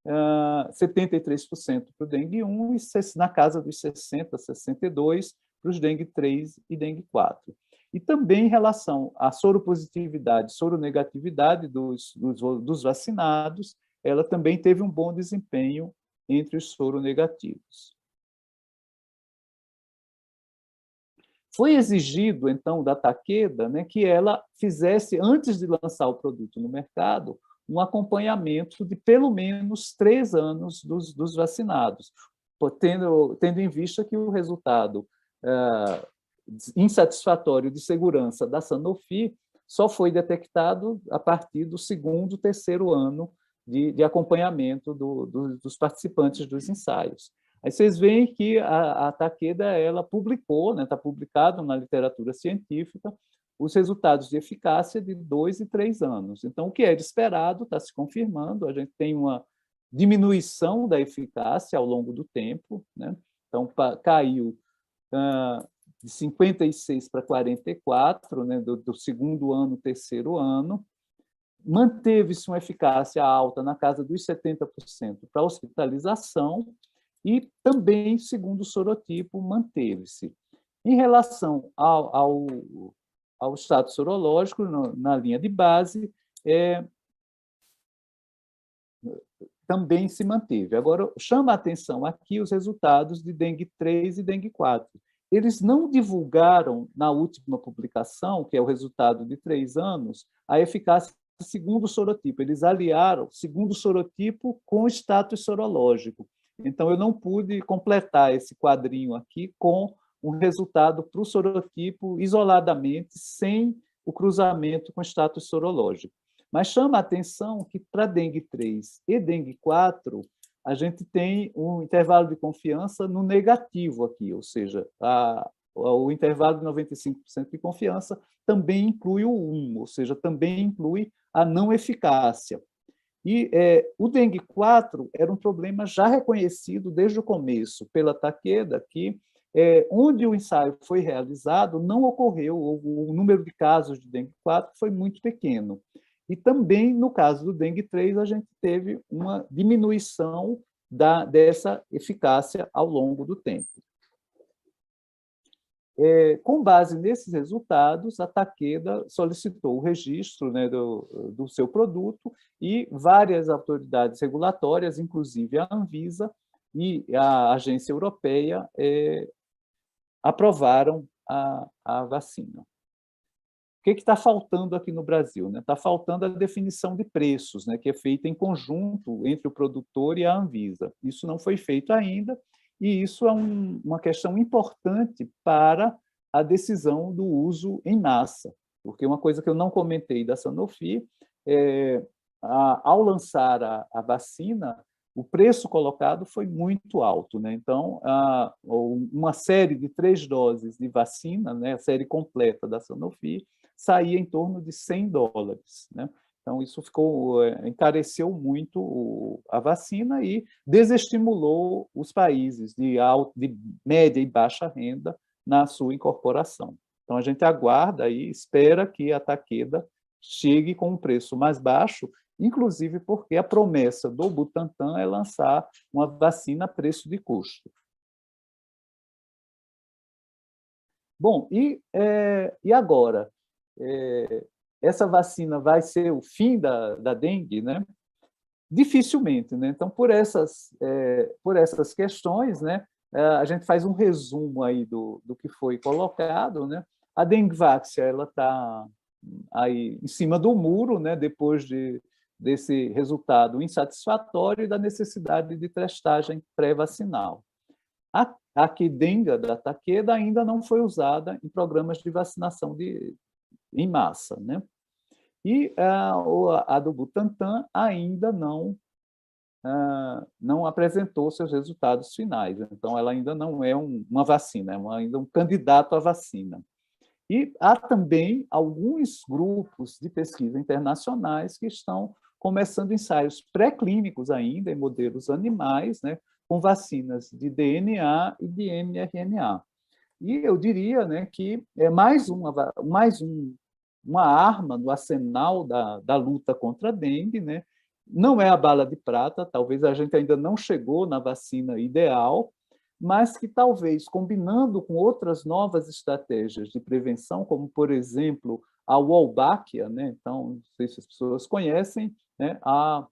73% para o dengue 1 e na casa dos 60%, 62% para os dengue 3 e dengue 4. E também em relação à soropositividade, soronegatividade dos vacinados, ela também teve um bom desempenho entre os soronegativos. Foi exigido, então, da Takeda, né, que ela fizesse, antes de lançar o produto no mercado, um acompanhamento de pelo menos 3 anos dos vacinados, tendo em vista que o resultado insatisfatório de segurança da Sanofi só foi detectado a partir do 2º, 3º ano de acompanhamento dos participantes dos ensaios. Aí vocês veem que a Takeda ela publicou, está publicado na literatura científica, os resultados de eficácia de 2 e 3 anos. Então, o que era esperado está se confirmando, a gente tem uma diminuição da eficácia ao longo do tempo, né? Então, caiu de 56 para 44, né, do 2º ano, 3º ano, manteve-se uma eficácia alta na casa dos 70% para hospitalização e também, segundo o sorotipo, manteve-se. Em relação ao status sorológico, na linha de base, também se manteve. Agora, chama a atenção aqui os resultados de dengue 3 e dengue 4. Eles não divulgaram, na última publicação, que é o resultado de 3 anos, a eficácia segundo o sorotipo. Eles aliaram segundo o sorotipo com o status sorológico. Então, eu não pude completar esse quadrinho aqui com um resultado para o sorotipo isoladamente, sem o cruzamento com o status sorológico. Mas chama a atenção que, para dengue 3 e dengue 4, a gente tem um intervalo de confiança no negativo aqui, ou seja, o intervalo de 95% de confiança também inclui o 1, ou seja, também inclui a não eficácia. E o dengue 4 era um problema já reconhecido desde o começo pela Takeda, que onde o ensaio foi realizado, não ocorreu, o número de casos de dengue 4 foi muito pequeno. E também, no caso do dengue 3, a gente teve uma diminuição dessa eficácia ao longo do tempo. Com base nesses resultados, a Takeda solicitou o registro, né, do seu produto e várias autoridades regulatórias, inclusive a Anvisa e a Agência Europeia, aprovaram a vacina. O que está faltando aqui no Brasil? Está faltando a definição de preços, né, que é feita em conjunto entre o produtor e a Anvisa. Isso não foi feito ainda, e isso é uma questão importante para a decisão do uso em massa, porque uma coisa que eu não comentei da Sanofi ao lançar a vacina, o preço colocado foi muito alto, né? Então, uma série de 3 doses de vacina, né, a série completa da Sanofi, saía em torno de $100, né? Então, isso encareceu muito a vacina e desestimulou os países de média e baixa renda na sua incorporação. Então, a gente aguarda e espera que a Takeda chegue com um preço mais baixo, inclusive porque a promessa do Butantan é lançar uma vacina a preço de custo. Bom, e agora? Essa vacina vai ser o fim da dengue, né? Dificilmente, né? Então, por essas questões, né, a gente faz um resumo aí do que foi colocado, né? A Dengvaxia, ela está aí em cima do muro, né? Depois desse resultado insatisfatório e da necessidade de testagem pré-vacinal. A Qdenga da Takeda ainda não foi usada em programas de vacinação em massa, né? E a do Butantan ainda não apresentou seus resultados finais. Então, ela ainda não é uma vacina, é ainda um candidato à vacina. E há também alguns grupos de pesquisa internacionais que estão começando ensaios pré-clínicos ainda, em modelos animais, né, com vacinas de DNA e de mRNA. E eu diria, né, que é mais uma arma no arsenal da luta contra a dengue, né? Não é a bala de prata, talvez a gente ainda não chegou na vacina ideal, mas que talvez, combinando com outras novas estratégias de prevenção, como, por exemplo, a Wolbachia, né? Então, não sei se as pessoas conhecem, né? A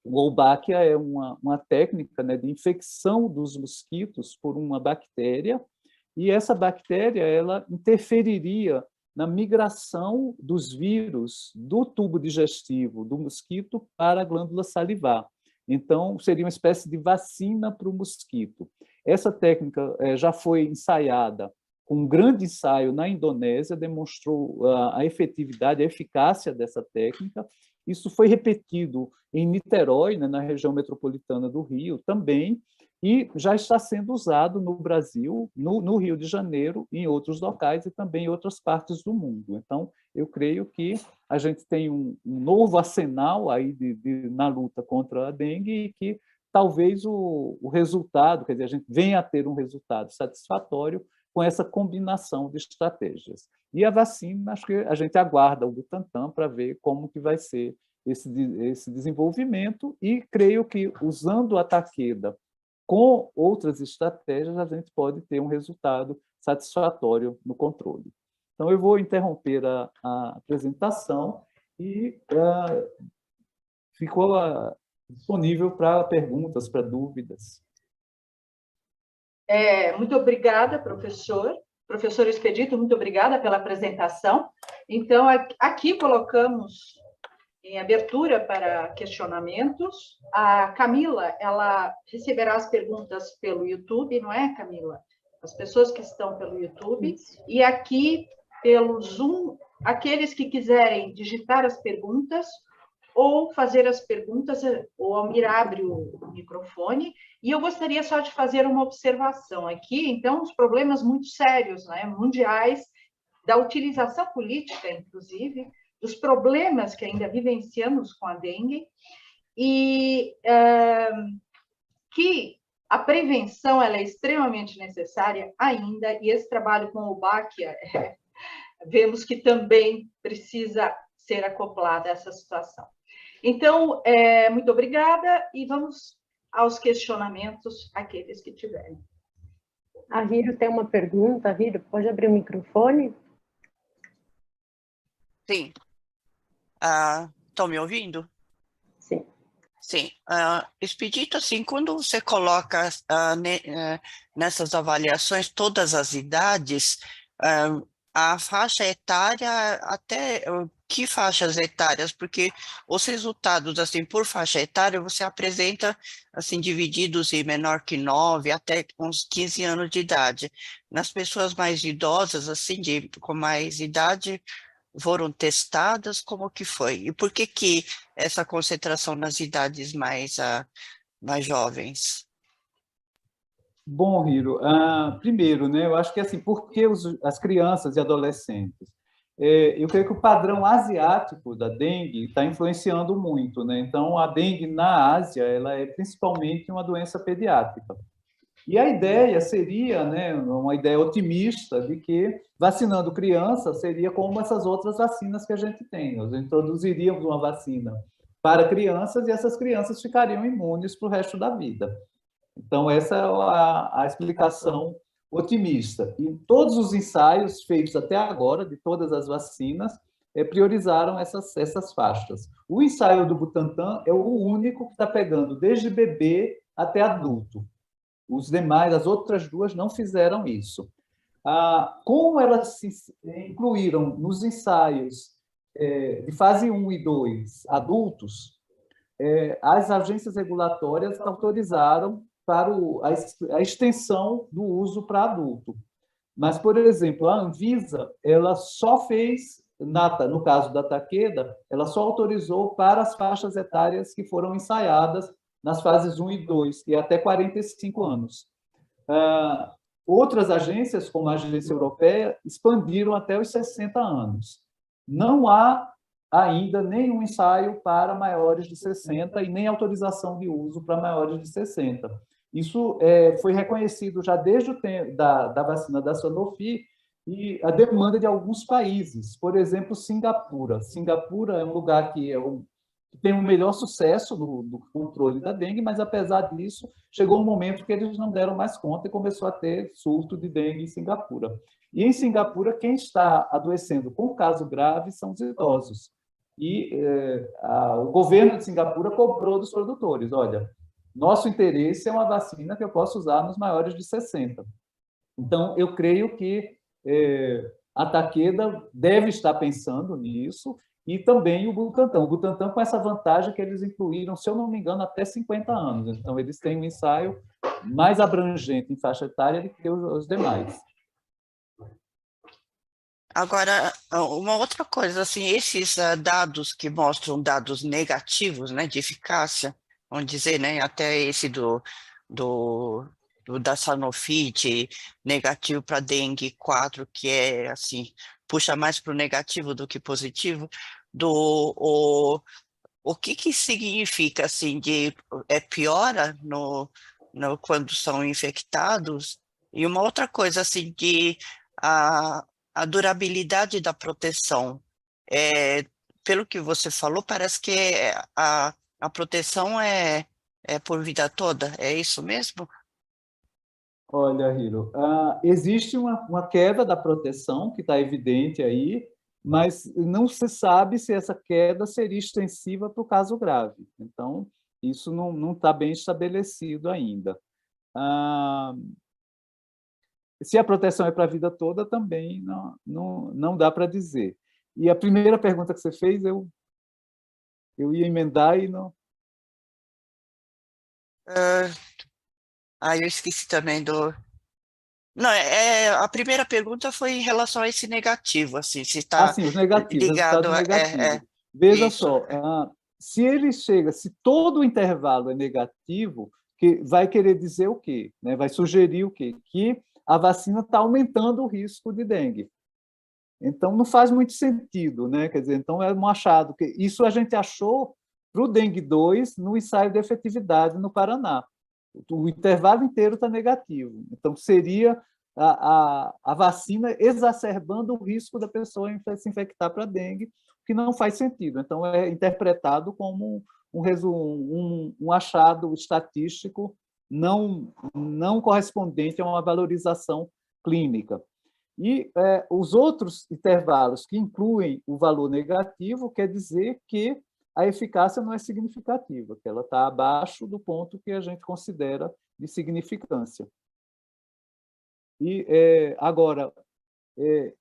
Wolbachia é uma técnica, né, de infecção dos mosquitos por uma bactéria, e essa bactéria ela interferiria na migração dos vírus do tubo digestivo do mosquito para a glândula salivar. Então, seria uma espécie de vacina para o mosquito. Essa técnica já foi ensaiada com um grande ensaio na Indonésia, demonstrou a efetividade, a eficácia dessa técnica. Isso foi repetido em Niterói, né, na região metropolitana do Rio, também, e já está sendo usado no Brasil, no Rio de Janeiro, em outros locais e também em outras partes do mundo. Então, eu creio que a gente tem um novo arsenal aí na luta contra a dengue e que talvez o resultado, quer dizer, a gente venha a ter um resultado satisfatório com essa combinação de estratégias. E a vacina, acho que a gente aguarda o Butantan para ver como que vai ser esse desenvolvimento e creio que, usando a Takeda com outras estratégias, a gente pode ter um resultado satisfatório no controle. Então, eu vou interromper a apresentação e ficou disponível para perguntas, para dúvidas. Muito obrigada, professor. Professor Expedito, muito obrigada pela apresentação. Então, aqui colocamos em abertura para questionamentos. A Camila, ela receberá as perguntas pelo YouTube, não é, Camila? As pessoas que estão pelo YouTube. Isso. E aqui, pelo Zoom, aqueles que quiserem digitar as perguntas ou fazer as perguntas, o Almir abre o microfone, e eu gostaria só de fazer uma observação aqui, então, os problemas muito sérios, né, mundiais, da utilização política, inclusive, dos problemas que ainda vivenciamos com a dengue, e que a prevenção ela é extremamente necessária ainda, e esse trabalho com o Báquia, vemos que também precisa ser acoplado a essa situação. Então, muito obrigada, e vamos aos questionamentos, aqueles que tiverem. A Hiro tem uma pergunta. Hiro, pode abrir o microfone? Sim. Estão me ouvindo? Sim. Sim. Expedito, assim, quando você coloca nessas avaliações todas as idades, a faixa etária, até que faixas etárias? Porque os resultados, assim, por faixa etária, você apresenta, assim, divididos em menor que 9, até uns 15 anos de idade. Nas pessoas mais idosas, assim, com mais idade, foram testadas? Como que foi? E por que essa concentração nas idades mais jovens? Bom, Hiro, primeiro, né, eu acho que assim, por que as crianças e adolescentes? Eu creio que o padrão asiático da dengue está influenciando muito, né? Então, a dengue na Ásia, ela é principalmente uma doença pediátrica. E a ideia seria, né, uma ideia otimista de que vacinando crianças seria como essas outras vacinas que a gente tem. Nós introduziríamos uma vacina para crianças e essas crianças ficariam imunes para o resto da vida. Então, essa é a explicação otimista. E todos os ensaios feitos até agora, de todas as vacinas, priorizaram essas faixas. O ensaio do Butantan é o único que está pegando desde bebê até adulto. Os demais, as outras duas, não fizeram isso. Como elas se incluíram nos ensaios de fase 1 e 2 adultos, as agências regulatórias autorizaram para a extensão do uso para adulto. Mas, por exemplo, a Anvisa, ela só fez, no caso da Takeda, ela só autorizou para as faixas etárias que foram ensaiadas nas fases 1 e 2, e até 45 anos. Outras agências, como a agência europeia, expandiram até os 60 anos. Não há ainda nenhum ensaio para maiores de 60 e nem autorização de uso para maiores de 60. Isso foi reconhecido já desde o tempo da vacina da Sanofi e a demanda de alguns países. Por exemplo, Singapura. Singapura é um lugar que tem o melhor sucesso no controle da dengue, mas, apesar disso, chegou um momento que eles não deram mais conta e começou a ter surto de dengue em Singapura. E, em Singapura, quem está adoecendo com caso grave são os idosos. E o governo de Singapura cobrou dos produtores: olha, nosso interesse é uma vacina que eu posso usar nos maiores de 60. Então, eu creio que a Takeda deve estar pensando nisso, e também o Butantan. O Butantan, com essa vantagem que eles incluíram, se eu não me engano, até 50 anos. Então, eles têm um ensaio mais abrangente em faixa etária do que os demais. Agora, uma outra coisa, assim, esses dados que mostram dados negativos, né, de eficácia, vamos dizer, né, até esse da Sanofi, negativo para dengue 4, que é, assim, puxa mais para o negativo do que positivo, o que significa, assim, piora quando são infectados? E uma outra coisa, assim, a durabilidade da proteção. Pelo que você falou, parece que a proteção é por vida toda, é isso mesmo? Olha, Hiro, existe uma queda da proteção que está evidente aí, mas não se sabe se essa queda seria extensiva para o caso grave. Então, isso não está bem estabelecido ainda. Se a proteção é para a vida toda, também não dá para dizer. E a primeira pergunta que você fez, eu ia emendar e não... Eu esqueci também Não, a primeira pergunta foi em relação a esse negativo, assim, se está sim, os negativos, ligado resultados negativos. Veja isso. só, se todo o intervalo é negativo, que vai querer dizer o quê? Né? Vai sugerir o quê? Que a vacina está aumentando o risco de dengue. Então, não faz muito sentido, né? Quer dizer, então é um achado. Isso a gente achou para o dengue 2 no ensaio de efetividade no Paraná. O intervalo inteiro está negativo. Então, seria a vacina exacerbando o risco da pessoa se infectar para dengue, que não faz sentido. Então, é interpretado como um achado estatístico não correspondente a uma valorização clínica. E os outros intervalos que incluem o valor negativo quer dizer que a eficácia não é significativa, que ela está abaixo do ponto que a gente considera de significância. E, agora,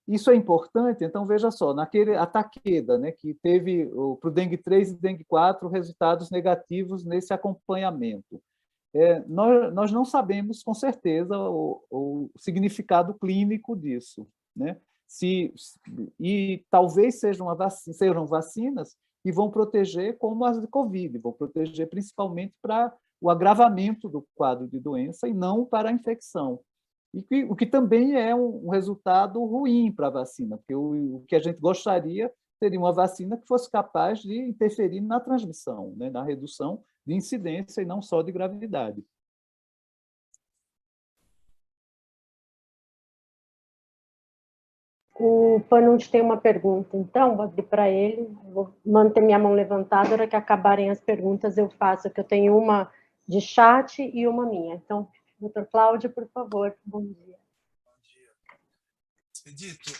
isso é importante, então, veja só, a Takeda, né, que teve, para o dengue 3 e dengue 4, resultados negativos nesse acompanhamento. Nós não sabemos com certeza o significado clínico disso, né? E talvez sejam vacinas que vão proteger como as de Covid, vão proteger principalmente para o agravamento do quadro de doença e não para a infecção. O que também é um resultado ruim para a vacina, porque o que a gente gostaria seria uma vacina que fosse capaz de interferir na transmissão, né, na redução de incidência e não só de gravidade. O Panucci tem uma pergunta, então, vou abrir para ele, vou manter minha mão levantada, na hora que acabarem as perguntas eu faço, que eu tenho uma de chat e uma minha. Então, doutor Cláudio, por favor, bom dia. Bom dia. Expedito,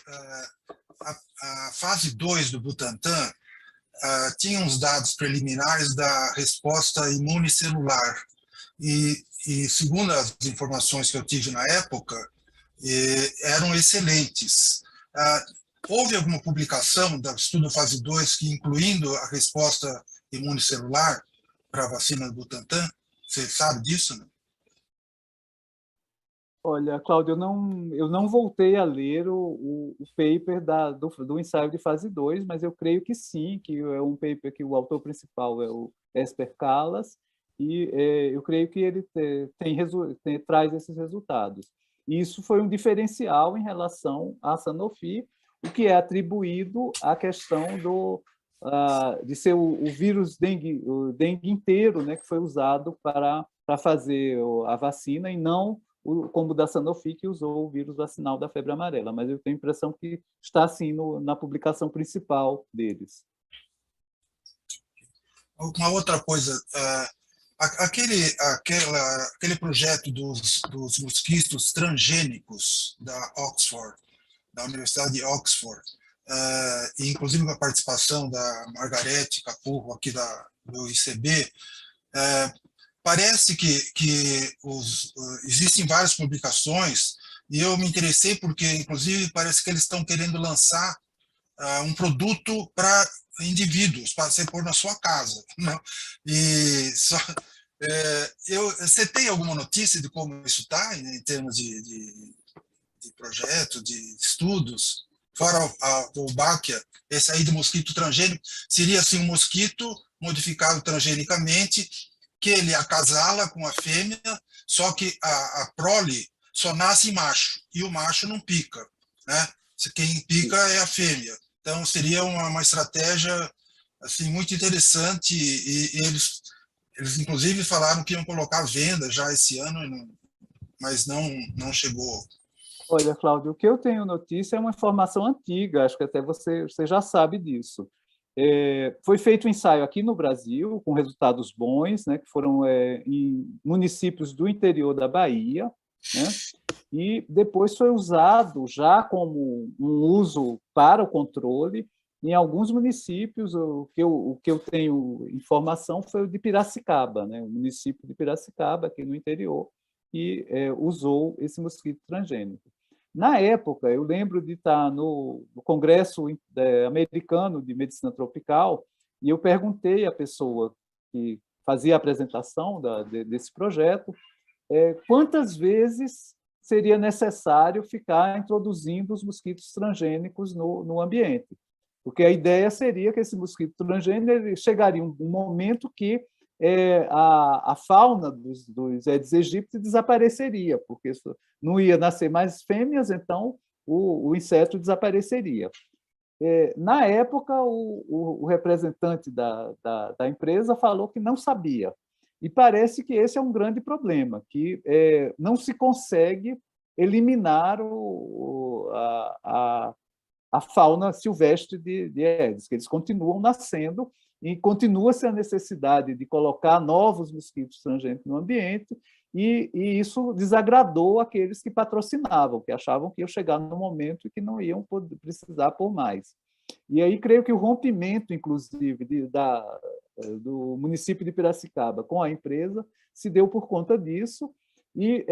a fase 2 do Butantan tinha uns dados preliminares da resposta imune celular, e e segundo as informações que eu tive na época, eram excelentes. Houve alguma publicação do estudo fase 2 que, incluindo a resposta imunicelular para a vacina do Butantan? Você sabe disso, né? Olha, Cláudio, eu não voltei a ler o paper do ensaio de fase 2, mas eu creio que sim, que é um paper que o autor principal é o Esper Callas, e eu creio que ele traz esses resultados. E isso foi um diferencial em relação à Sanofi, o que é atribuído à questão de ser o vírus o dengue inteiro, né, que foi usado para fazer a vacina, e não como o da Sanofi, que usou o vírus vacinal da febre amarela, mas eu tenho a impressão que está, assim, na publicação principal deles. Uma outra coisa, aquele projeto dos mosquitos transgênicos da Oxford, da Universidade de Oxford, e inclusive com a participação da Margarete Capurro, aqui do ICB, parece que existem várias publicações, e eu me interessei porque, inclusive, parece que eles estão querendo lançar um produto para indivíduos, para você pôr na sua casa, né? E você tem alguma notícia de como isso está, em termos de projeto, de estudos? Fora o Bacchia, esse aí do mosquito transgênico, seria assim um mosquito modificado transgenicamente, que ele acasala com a fêmea, só que a prole só nasce macho, e o macho não pica, né? Quem pica é a fêmea. Então, seria uma estratégia assim, muito interessante, e eles inclusive falaram que iam colocar à venda já esse ano, mas não chegou. Olha, Cláudio, o que eu tenho notícia é uma informação antiga, acho que até você já sabe disso. Foi feito um ensaio aqui no Brasil, com resultados bons, né, que foram em municípios do interior da Bahia, né, e depois foi usado já como um uso para o controle em alguns municípios. O que eu tenho informação foi o de Piracicaba, né, o município de Piracicaba, aqui no interior, que usou esse mosquito transgênico. Na época, eu lembro de estar no Congresso Americano de Medicina Tropical, e eu perguntei à pessoa que fazia a apresentação desse projeto quantas vezes seria necessário ficar introduzindo os mosquitos transgênicos no ambiente. Porque a ideia seria que esse mosquito transgênico chegaria um momento que a fauna dos Aedes aegypti desapareceria, porque não ia nascer mais fêmeas, então o inseto desapareceria. Na época, o representante da empresa falou que não sabia, e parece que esse é um grande problema, que não se consegue eliminar a fauna silvestre de Aedes, que eles continuam nascendo, e continua-se a necessidade de colocar novos mosquitos transgênicos no ambiente, e isso desagradou aqueles que patrocinavam, que achavam que ia chegar no momento que não iam precisar por mais. E aí creio que o rompimento, inclusive, do município de Piracicaba com a empresa se deu por conta disso, e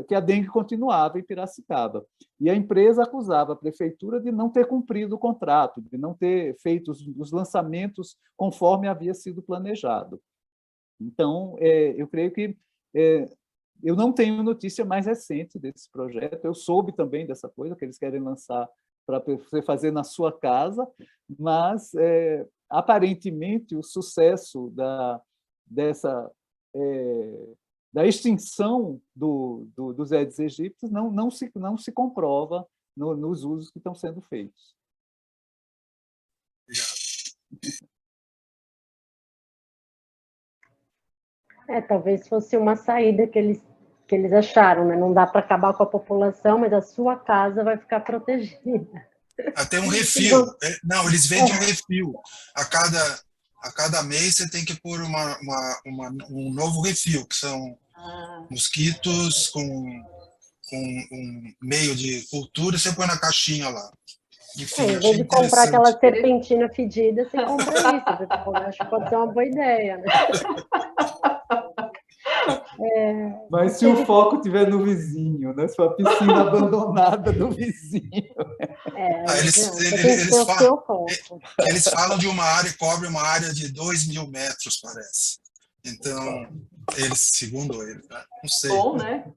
que a dengue continuava em Piracicaba. E a empresa acusava a prefeitura de não ter cumprido o contrato, de não ter feito os lançamentos conforme havia sido planejado. Então, eu creio que eu não tenho notícia mais recente desse projeto. Eu soube também dessa coisa, que eles querem lançar para você fazer na sua casa, mas, aparentemente, o sucesso da extinção dos Aedes aegypti não se comprova nos usos que estão sendo feitos. Talvez fosse uma saída que eles acharam, né? Não dá para acabar com a população, mas a sua casa vai ficar protegida. Até um refil. Não, eles vendem um refil. A cada mês você tem que pôr um novo refil, que são mosquitos com um meio de cultura, você põe na caixinha lá. Enfim, em vez de comprar aquela serpentina fedida, você compra isso. Eu acho que pode ser uma boa ideia, né? Mas se o foco estiver no vizinho, né? Se for a piscina abandonada do vizinho. Eles falam de uma área, cobre uma área de 2.000 metros, parece. Então, segundo eles, né? Não sei. Bom, né?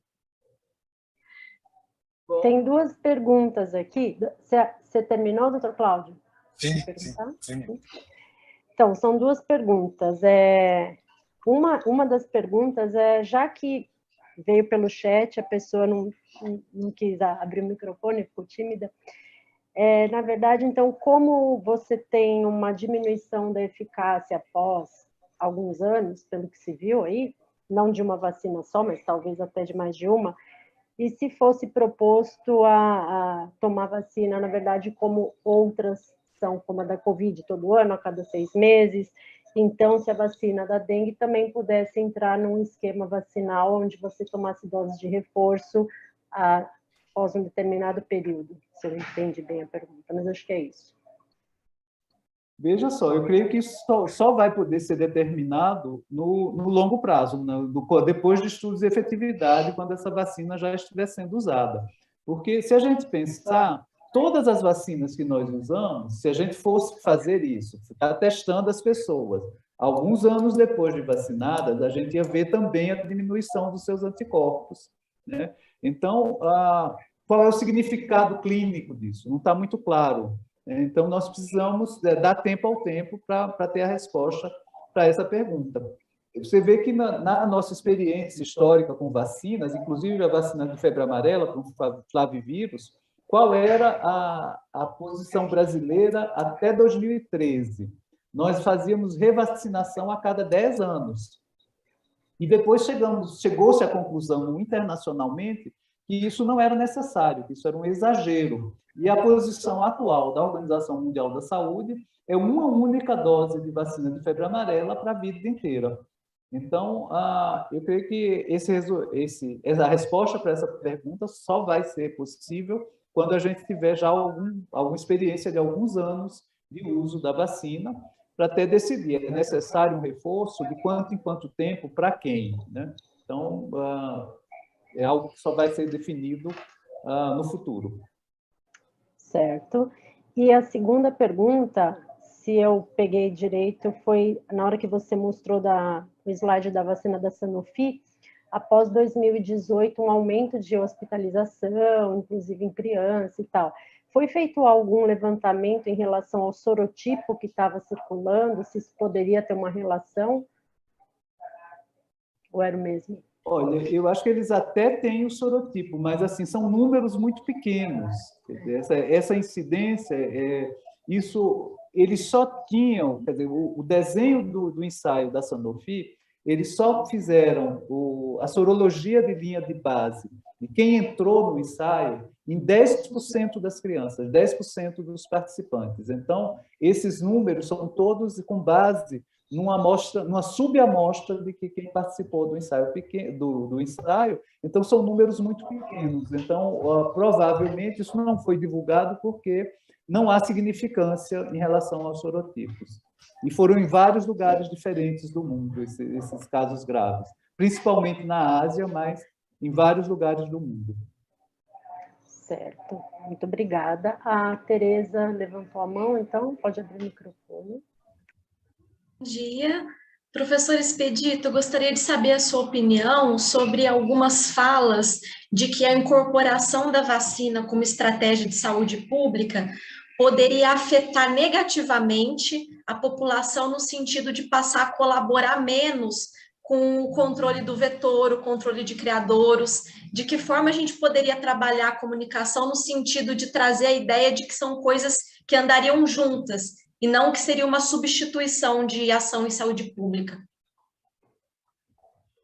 Tem duas perguntas aqui. Você terminou, doutor Cláudio? Sim. Então, são duas perguntas. Uma das perguntas é, já que veio pelo chat, a pessoa não quis abrir o microfone, ficou tímida. Na verdade, então, como você tem uma diminuição da eficácia após alguns anos, pelo que se viu aí, não de uma vacina só, mas talvez até de mais de uma, e se fosse proposto a tomar vacina, na verdade, como outras são, como a da Covid, todo ano, a cada 6 meses, então, se a vacina da dengue também pudesse entrar num esquema vacinal onde você tomasse doses de reforço após um determinado período. Se eu entendi bem a pergunta, mas acho que é isso. Veja só, eu creio que isso só vai poder ser determinado no longo prazo, depois de estudos de efetividade, quando essa vacina já estiver sendo usada. Porque, se a gente pensar, todas as vacinas que nós usamos, se a gente fosse fazer isso, ficar testando as pessoas, alguns anos depois de vacinadas, a gente ia ver também a diminuição dos seus anticorpos, né? Então, qual é o significado clínico disso? Não está muito claro. Então, nós precisamos dar tempo ao tempo para ter a resposta para essa pergunta. Você vê que na nossa experiência histórica com vacinas, inclusive a vacina de febre amarela, com flavivírus, qual era a posição brasileira até 2013? Nós fazíamos revacinação a cada 10 anos. E depois chegou-se à conclusão internacionalmente que isso não era necessário, que isso era um exagero. E a posição atual da Organização Mundial da Saúde é uma única dose de vacina de febre amarela para a vida inteira. Então, eu creio que essa resposta para essa pergunta só vai ser possível quando a gente tiver já alguma experiência de alguns anos de uso da vacina, para até decidir, é necessário um reforço, de quanto em quanto tempo, para quem, né? Então, é algo que só vai ser definido no futuro. Certo. E a segunda pergunta, se eu peguei direito, foi na hora que você mostrou o slide da vacina da Sanofi, após 2018, um aumento de hospitalização, inclusive em criança e tal. Foi feito algum levantamento em relação ao sorotipo que estava circulando, se isso poderia ter uma relação? Ou era o mesmo? Olha, eu acho que eles até têm o sorotipo, mas assim são números muito pequenos. Essa incidência, eles só tinham, quer dizer, o desenho do ensaio da Sanofi, eles só fizeram a sorologia de linha de base de quem entrou no ensaio em 10% das crianças, 10% dos participantes. Então, esses números são todos com base numa subamostra de quem participou do ensaio do ensaio, então são números muito pequenos. Então, provavelmente isso não foi divulgado porque não há significância em relação aos sorotipos. E foram em vários lugares diferentes do mundo esses casos graves, principalmente na Ásia, mas em vários lugares do mundo. Certo, muito obrigada. A Tereza levantou a mão, então pode abrir o microfone. Bom dia. Professor Expedito, eu gostaria de saber a sua opinião sobre algumas falas de que a incorporação da vacina como estratégia de saúde pública poderia afetar negativamente a população no sentido de passar a colaborar menos com o controle do vetor, o controle de criadouros. De que forma a gente poderia trabalhar a comunicação no sentido de trazer a ideia de que são coisas que andariam juntas, e não que seria uma substituição de ação em saúde pública?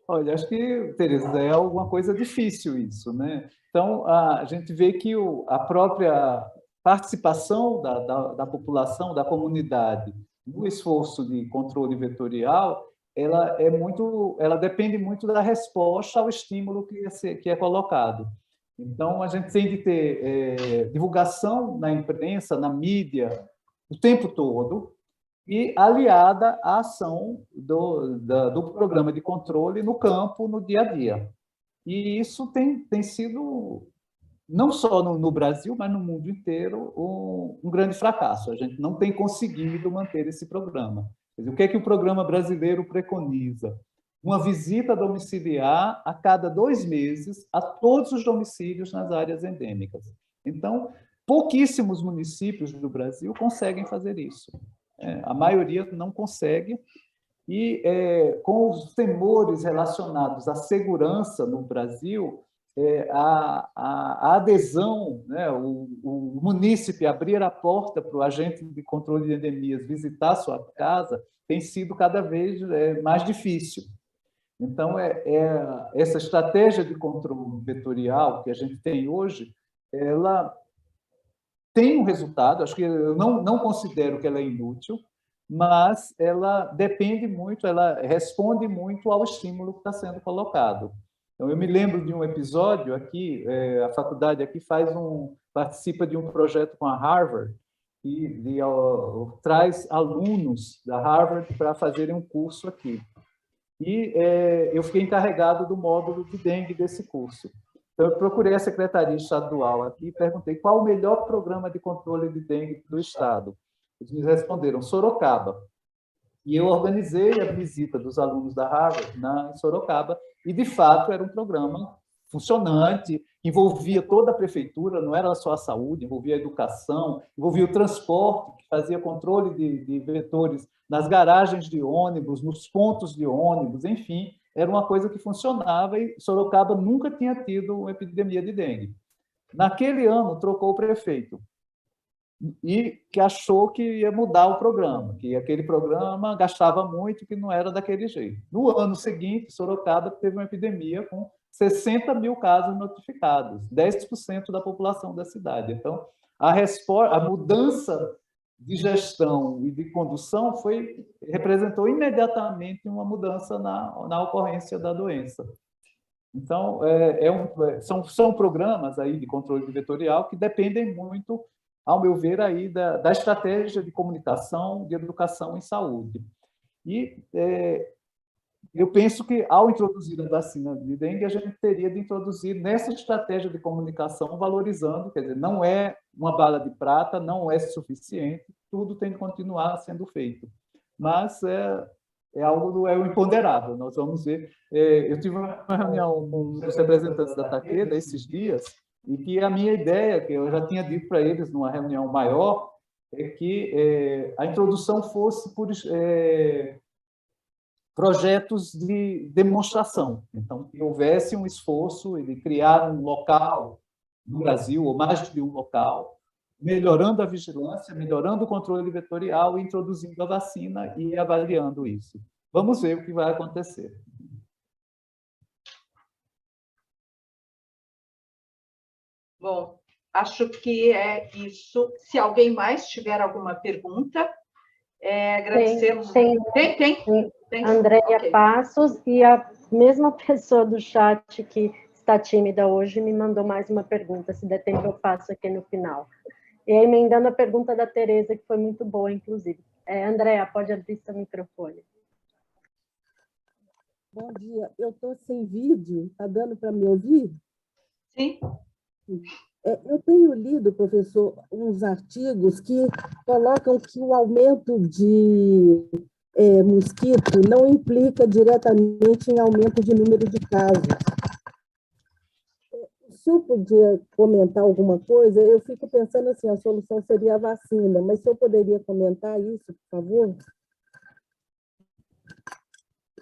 Olha, acho que, Tereza, é alguma coisa difícil isso, né? Então, a gente vê que a própria participação da população, da comunidade, no esforço de controle vetorial, ela depende muito da resposta ao estímulo que é colocado. Então, a gente tem de ter divulgação na imprensa, na mídia, o tempo todo, e aliada à ação do programa de controle no campo, no dia a dia. E isso tem sido, não só no Brasil, mas no mundo inteiro, um grande fracasso. A gente não tem conseguido manter esse programa. Quer dizer, o que é que o programa brasileiro preconiza? Uma visita domiciliar a cada 2 meses a todos os domicílios nas áreas endêmicas. Então, pouquíssimos municípios do Brasil conseguem fazer isso. A maioria não consegue. E, com os temores relacionados à segurança no Brasil, a adesão, né, o munícipe abrir a porta para o agente de controle de endemias visitar a sua casa tem sido cada vez mais difícil. Então, essa estratégia de controle vetorial que a gente tem hoje, ela tem um resultado, acho que eu não considero que ela é inútil, mas ela depende muito, ela responde muito ao estímulo que está sendo colocado. Então, eu me lembro de um episódio aqui, a faculdade aqui participa de um projeto com a Harvard, e traz alunos da Harvard para fazerem um curso aqui. E eu fiquei encarregado do módulo de dengue desse curso. Então, eu procurei a Secretaria Estadual aqui e perguntei qual o melhor programa de controle de dengue do Estado. Eles me responderam, Sorocaba. E eu organizei a visita dos alunos da Harvard em Sorocaba, e, de fato, era um programa funcionante, envolvia toda a prefeitura, não era só a saúde, envolvia a educação, envolvia o transporte, que fazia controle de vetores nas garagens de ônibus, nos pontos de ônibus, enfim, era uma coisa que funcionava, e Sorocaba nunca tinha tido uma epidemia de dengue. Naquele ano, trocou o prefeito, e que achou que ia mudar o programa, que aquele programa gastava muito, que não era daquele jeito. No ano seguinte, Sorocaba teve uma epidemia com 60 mil casos notificados, 10% da população da cidade. Então, a mudança de gestão e de condução representou imediatamente uma mudança na ocorrência da doença. Então, são programas aí de controle vetorial que dependem muito, ao meu ver, aí da estratégia de comunicação, de educação em saúde. E eu penso que, ao introduzir a vacina de dengue, a gente teria de introduzir nessa estratégia de comunicação, valorizando, quer dizer, não é uma bala de prata, não é suficiente, tudo tem que continuar sendo feito. Mas é o imponderável, nós vamos ver. Eu tive uma reunião com os representantes da Takeda esses dias, e que a minha ideia, que eu já tinha dito para eles numa reunião maior, é que a introdução fosse por projetos de demonstração. Então, que houvesse um esforço de criar um local no Brasil, ou mais de um local, melhorando a vigilância, melhorando o controle vetorial, introduzindo a vacina e avaliando isso. Vamos ver o que vai acontecer. Bom, acho que é isso. Se alguém mais tiver alguma pergunta, agradecemos. Tem. Andréia okay. Passos, e a mesma pessoa do chat que está tímida hoje me mandou mais uma pergunta. Se der tempo, eu faço aqui no final. E aí, emendando a pergunta da Tereza, que foi muito boa, inclusive. Andréia, pode abrir seu microfone. Bom dia. Eu estou sem vídeo. Está dando para me ouvir? Sim. Eu tenho lido, professor, uns artigos que colocam que o aumento de mosquito não implica diretamente em aumento de número de casos. O senhor podia comentar alguma coisa? Eu fico pensando assim, a solução seria a vacina, mas o senhor poderia comentar isso, por favor?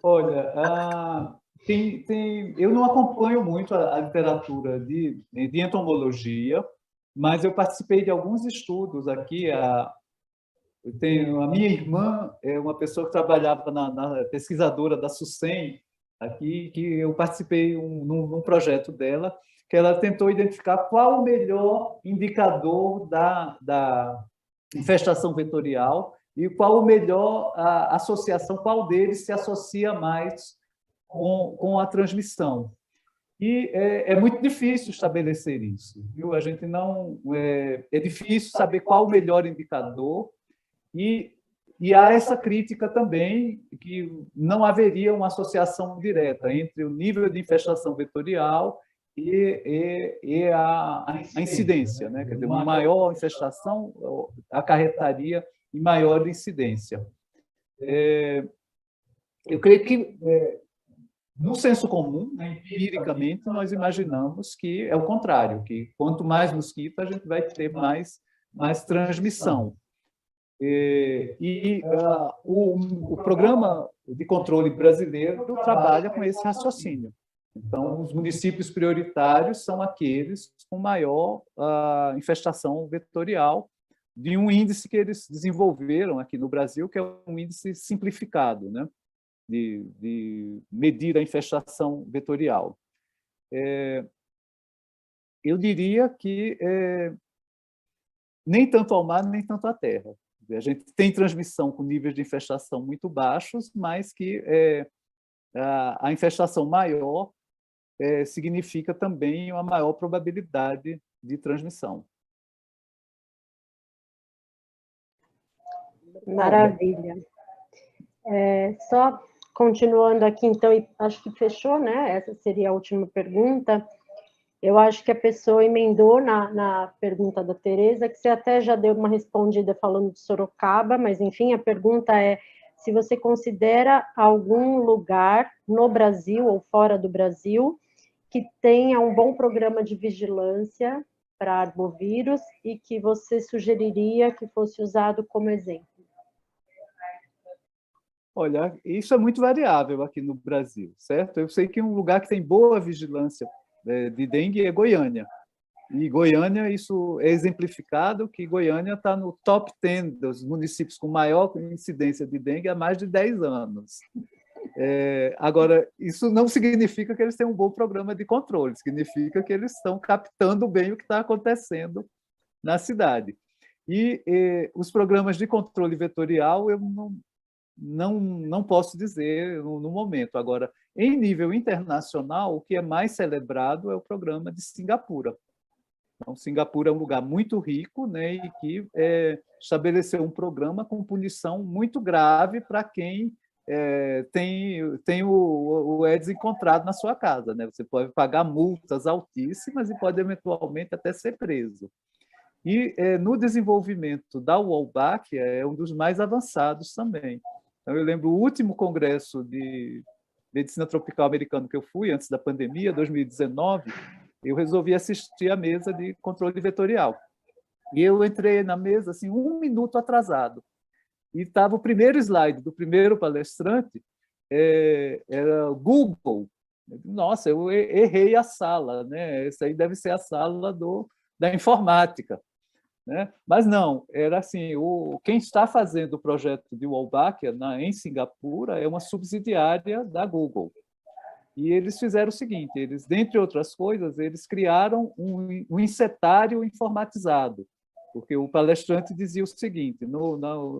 Olha, eu não acompanho muito a literatura de entomologia, mas eu participei de alguns estudos aqui. A minha irmã é uma pessoa que trabalhava na pesquisadora da SUSEM, aqui, que eu participei num projeto dela, que ela tentou identificar qual o melhor indicador da infestação vetorial e qual o melhor associação, qual deles se associa mais com a transmissão. E é muito difícil estabelecer isso, viu? A gente não... É difícil saber qual o melhor indicador, e E há essa crítica também que não haveria uma associação direta entre o nível de infestação vetorial e a incidência, né? Quer dizer, uma maior infestação acarretaria em maior incidência. Eu creio que, no senso comum, né, empiricamente, nós imaginamos que é o contrário, que quanto mais mosquito, a gente vai ter mais transmissão. O programa de controle brasileiro trabalha com esse raciocínio. Então, os municípios prioritários são aqueles com maior infestação vetorial, de um índice que eles desenvolveram aqui no Brasil, que é um índice simplificado, né, de medir a infestação vetorial. Eu diria que nem tanto ao mar, nem tanto à terra. A gente tem transmissão com níveis de infestação muito baixos, mas que a infestação maior significa também uma maior probabilidade de transmissão. Maravilha. Só continuando aqui, então, e acho que fechou, né? Essa seria a última pergunta. Eu acho que a pessoa emendou na pergunta da Tereza, que você até já deu uma respondida falando de Sorocaba, mas, enfim, a pergunta é se você considera algum lugar no Brasil ou fora do Brasil que tenha um bom programa de vigilância para arbovírus e que você sugeriria que fosse usado como exemplo. Olha, isso é muito variável aqui no Brasil, certo? Eu sei que um lugar que tem boa vigilância de dengue é Goiânia. E Goiânia, isso é exemplificado, que Goiânia está no top 10 dos municípios com maior incidência de dengue há mais de 10 anos. Agora, isso não significa que eles têm um bom programa de controle, significa que eles estão captando bem o que está acontecendo na cidade. E os programas de controle vetorial, eu não posso dizer no momento. Agora, em nível internacional, o que é mais celebrado é o programa de Singapura. Então, Singapura é um lugar muito rico, né, e que estabeleceu um programa com punição muito grave para quem tem o Aedes encontrado na sua casa, né? Você pode pagar multas altíssimas e pode, eventualmente, até ser preso. E no desenvolvimento da Wolbachia é um dos mais avançados também. Então, eu lembro o último congresso de medicina tropical americano que eu fui, antes da pandemia, 2019, eu resolvi assistir à mesa de controle vetorial. E eu entrei na mesa assim, 1 minuto atrasado. E estava o primeiro slide do primeiro palestrante, era Google. Nossa, eu errei a sala, né? Essa aí deve ser a sala da informática. Né? Mas não, era assim, quem está fazendo o projeto de Wolbachia em Singapura é uma subsidiária da Google. E eles fizeram o seguinte, eles, dentre outras coisas, eles criaram um insetário informatizado, porque o palestrante dizia o seguinte,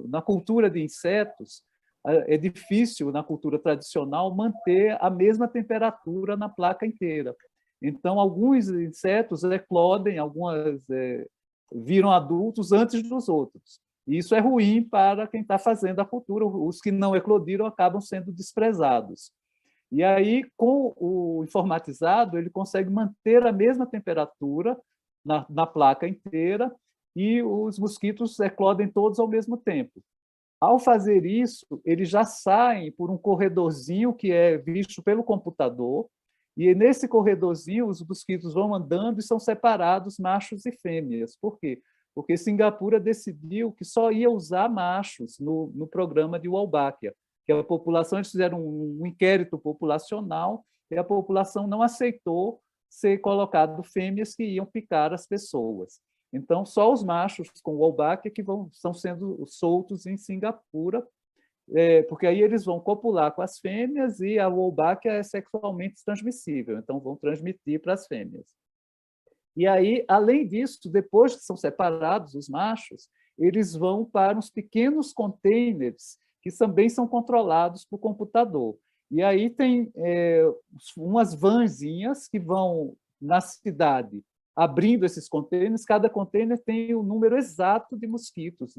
na cultura de insetos, é difícil, na cultura tradicional, manter a mesma temperatura na placa inteira. Então, alguns insetos eclodem, viram adultos antes dos outros. E isso é ruim para quem está fazendo a cultura. Os que não eclodiram acabam sendo desprezados. E aí, com o informatizado, ele consegue manter a mesma temperatura na placa inteira e os mosquitos eclodem todos ao mesmo tempo. Ao fazer isso, eles já saem por um corredorzinho que é visto pelo computador, e nesse corredorzinho os mosquitos vão andando e são separados machos e fêmeas. Por quê? Porque Singapura decidiu que só ia usar machos no programa de Wolbachia, que a população, eles fizeram um inquérito populacional e a população não aceitou ser colocado fêmeas que iam picar as pessoas. Então, só os machos com Wolbachia que estão sendo soltos em Singapura, porque aí eles vão copular com as fêmeas e a Wolbachia é sexualmente transmissível, então vão transmitir para as fêmeas. E aí, além disso, depois que são separados os machos, eles vão para uns pequenos containers que também são controlados por computador. E aí tem umas vanzinhas que vão na cidade abrindo esses containers, cada container tem o número exato de mosquitos,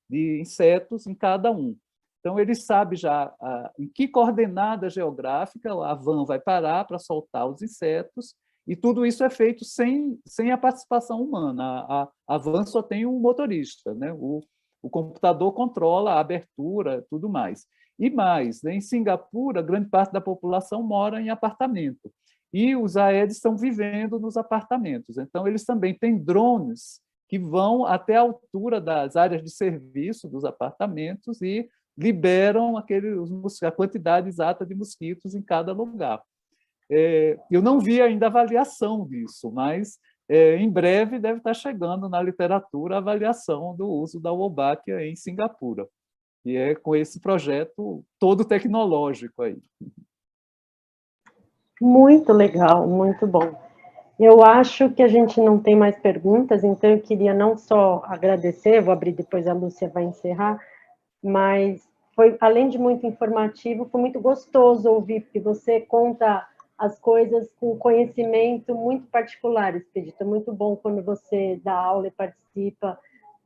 de insetos em cada um. Então, ele sabe já em que coordenada geográfica a van vai parar para soltar os insetos, e tudo isso é feito sem a participação humana. A van só tem um motorista, né? O computador controla a abertura, tudo mais. E mais, né? Em Singapura, grande parte da população mora em apartamento, e os Aedes estão vivendo nos apartamentos. Então, eles também têm drones que vão até a altura das áreas de serviço dos apartamentos e liberam a quantidade exata de mosquitos em cada lugar. Eu não vi ainda a avaliação disso, mas em breve deve estar chegando na literatura a avaliação do uso da Wolbachia em Singapura, e é com esse projeto todo tecnológico aí. Muito legal, muito bom. Eu acho que a gente não tem mais perguntas, então eu queria não só agradecer, vou abrir depois, a Lúcia vai encerrar, mas foi, além de muito informativo, foi muito gostoso ouvir, porque você conta as coisas com conhecimento muito particular, Expedito. É muito bom quando você dá aula e participa,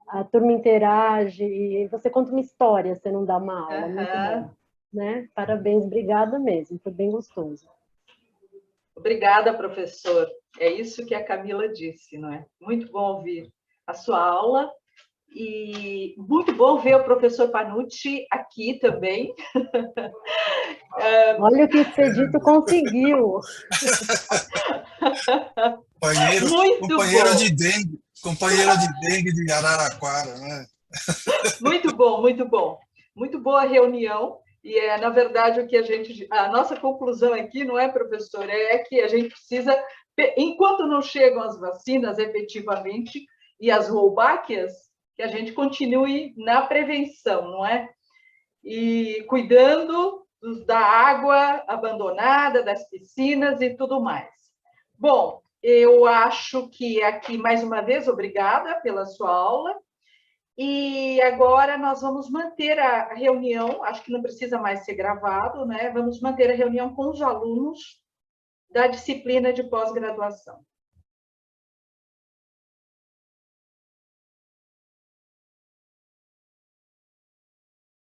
a turma interage, e você conta uma história, você não dá uma aula, muito bom. Né? Parabéns, obrigada mesmo, foi bem gostoso. Obrigada, professor. É isso que a Camila disse, não é? Muito bom ouvir a sua aula e muito bom ver o professor Panucci aqui também. Olha o que o Expedito conseguiu. Companheiro de dengue de Araraquara, né? Muito bom, muito bom. Muito boa reunião. E na verdade, a nossa conclusão aqui, não é, professor, é que a gente precisa, enquanto não chegam as vacinas efetivamente, e as Wolbachias, que a gente continue na prevenção, não é? E cuidando da água abandonada, das piscinas e tudo mais. Bom, eu acho que aqui, mais uma vez, obrigada pela sua aula. E agora nós vamos manter a reunião, acho que não precisa mais ser gravado, né? Vamos manter a reunião com os alunos da disciplina de pós-graduação.